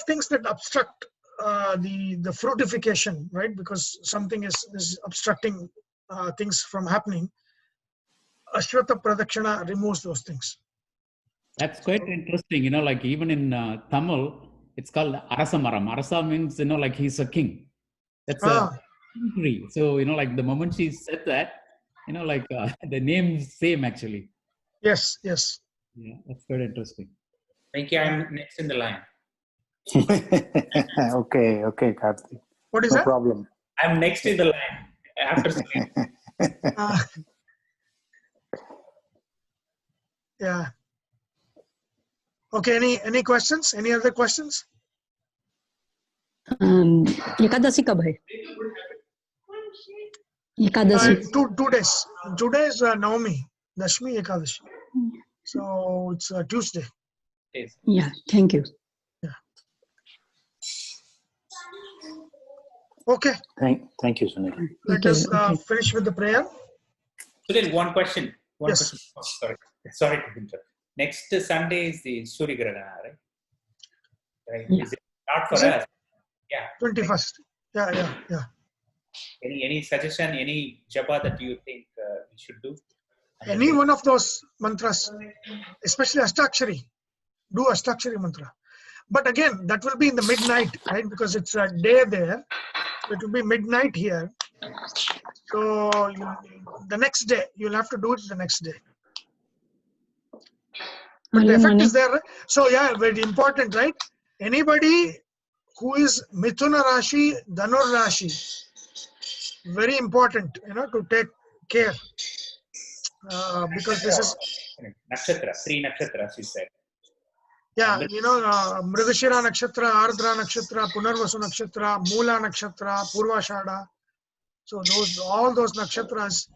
things that obstruct the fruitification, right? Because something is obstructing things from happening. Ashwatha Pradakshina removes those things. That's quite interesting. Like even in Tamil, it's called Arasamaram. Arasa means, like he's a king. That's a tree. So, like the moment she said that, like the name's same actually. Yes. Yeah, that's quite interesting. Thank you. I'm next in the line. Okay, Karthik. What is no that? No problem. I'm next in the line after Sunil. Yeah. Okay. Any questions? Any other questions? Ekadashi कब है? Ekadashi 2 days. Today is Navami, Dashmi Ekadashi. So it's Tuesday. Yeah, thank you. Yeah. Okay. Thank you, Sunil. Let us finish with the prayer. Sunil, one question. Yes. Question. Oh, sorry to interrupt. Next Sunday is the Surya Grahana, right? Yeah. Is it not for Is it? us? Yeah. 21st. Yeah. Any suggestion, any japa that you think we should do? Any one of those mantras, especially Ashtakshari. Do Ashtakshari mantra. But again, that will be in the midnight, right? Because it's a day there. It will be midnight here. So the next day, you'll have to do it the next day. But the effect is there. So yeah, very important, right? Anybody who is Mithuna Rashi, Dhanur Rashi, very important, to take care. Because this is nakshatra, 3 nakshatras, he said. Yeah, Mridashira Nakshatra, Ardra Nakshatra, Punarvasu Nakshatra, Mula Nakshatra, Purvashada. So all those nakshatras,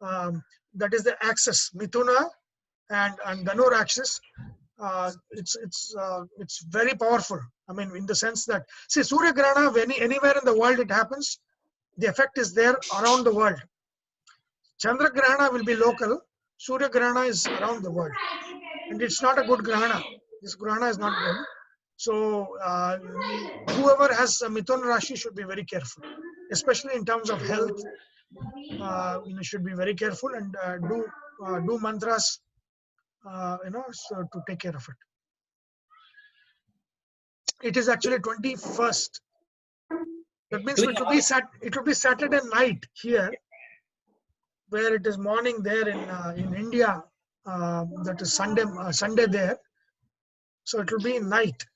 that is the axis, Mithuna and Dhanur axis. It's very powerful. I mean, in the sense that, see, Surya Grahana, anywhere in the world it happens, the effect is there around the world. Chandra Grahana will be local. Surya Grahana is around the world. And it's not a good Grahana. This Grahana is not good. So whoever has a Mithun Rashi should be very careful, especially in terms of health. Should be very careful and do mantras, so to take care of it. It is actually 21st. That means it will be Saturday night here, where it is morning there in India. That is Sunday there. So it will be night.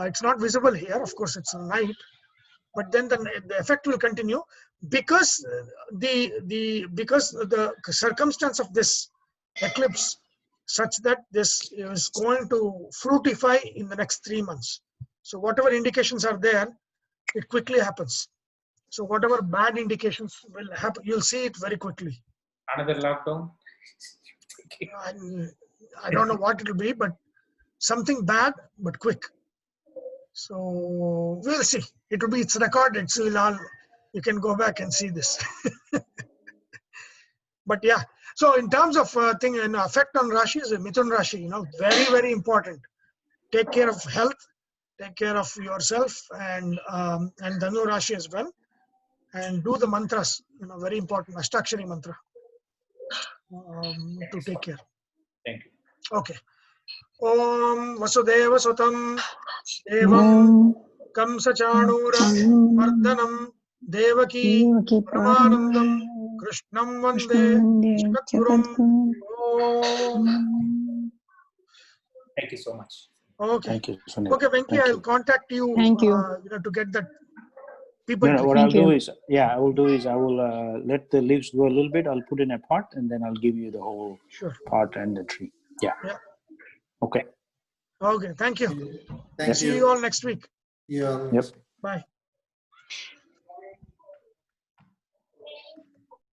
It's not visible here, of course. It's night, but then the effect will continue because the circumstance of this eclipse such that this is going to fructify in the next 3 months. So whatever indications are there, it quickly happens. So whatever bad indications will happen, you'll see it very quickly. Another lockdown? I don't know what it will be, but something bad, but quick. So we'll see. It's recorded, so you can go back and see this. But yeah, so in terms of effect on Rashi is a Mithun Rashi, very, very important. Take care of health, take care of yourself, and Dhanu Rashi as well. And do the mantras, very important, Ashtakshari mantra to take care. Thank you. Okay. Om Vasudeva Sutam Devam Kamsa Chanura Mardhanam Devaki Paramanandam Krishnam Vande Jagatgurum. Thank you so much. Okay. Thank you, Sunil. Okay, Venki, I'll contact you. Thank you. To get that people. No, what Thank I'll do you. is, I will let the leaves go a little bit. I'll put in a pot, and then I'll give you the whole Sure. pot and the tree. Yeah. Okay. Okay. Thank you. Thank See you all next week. Yeah. Yep. Bye.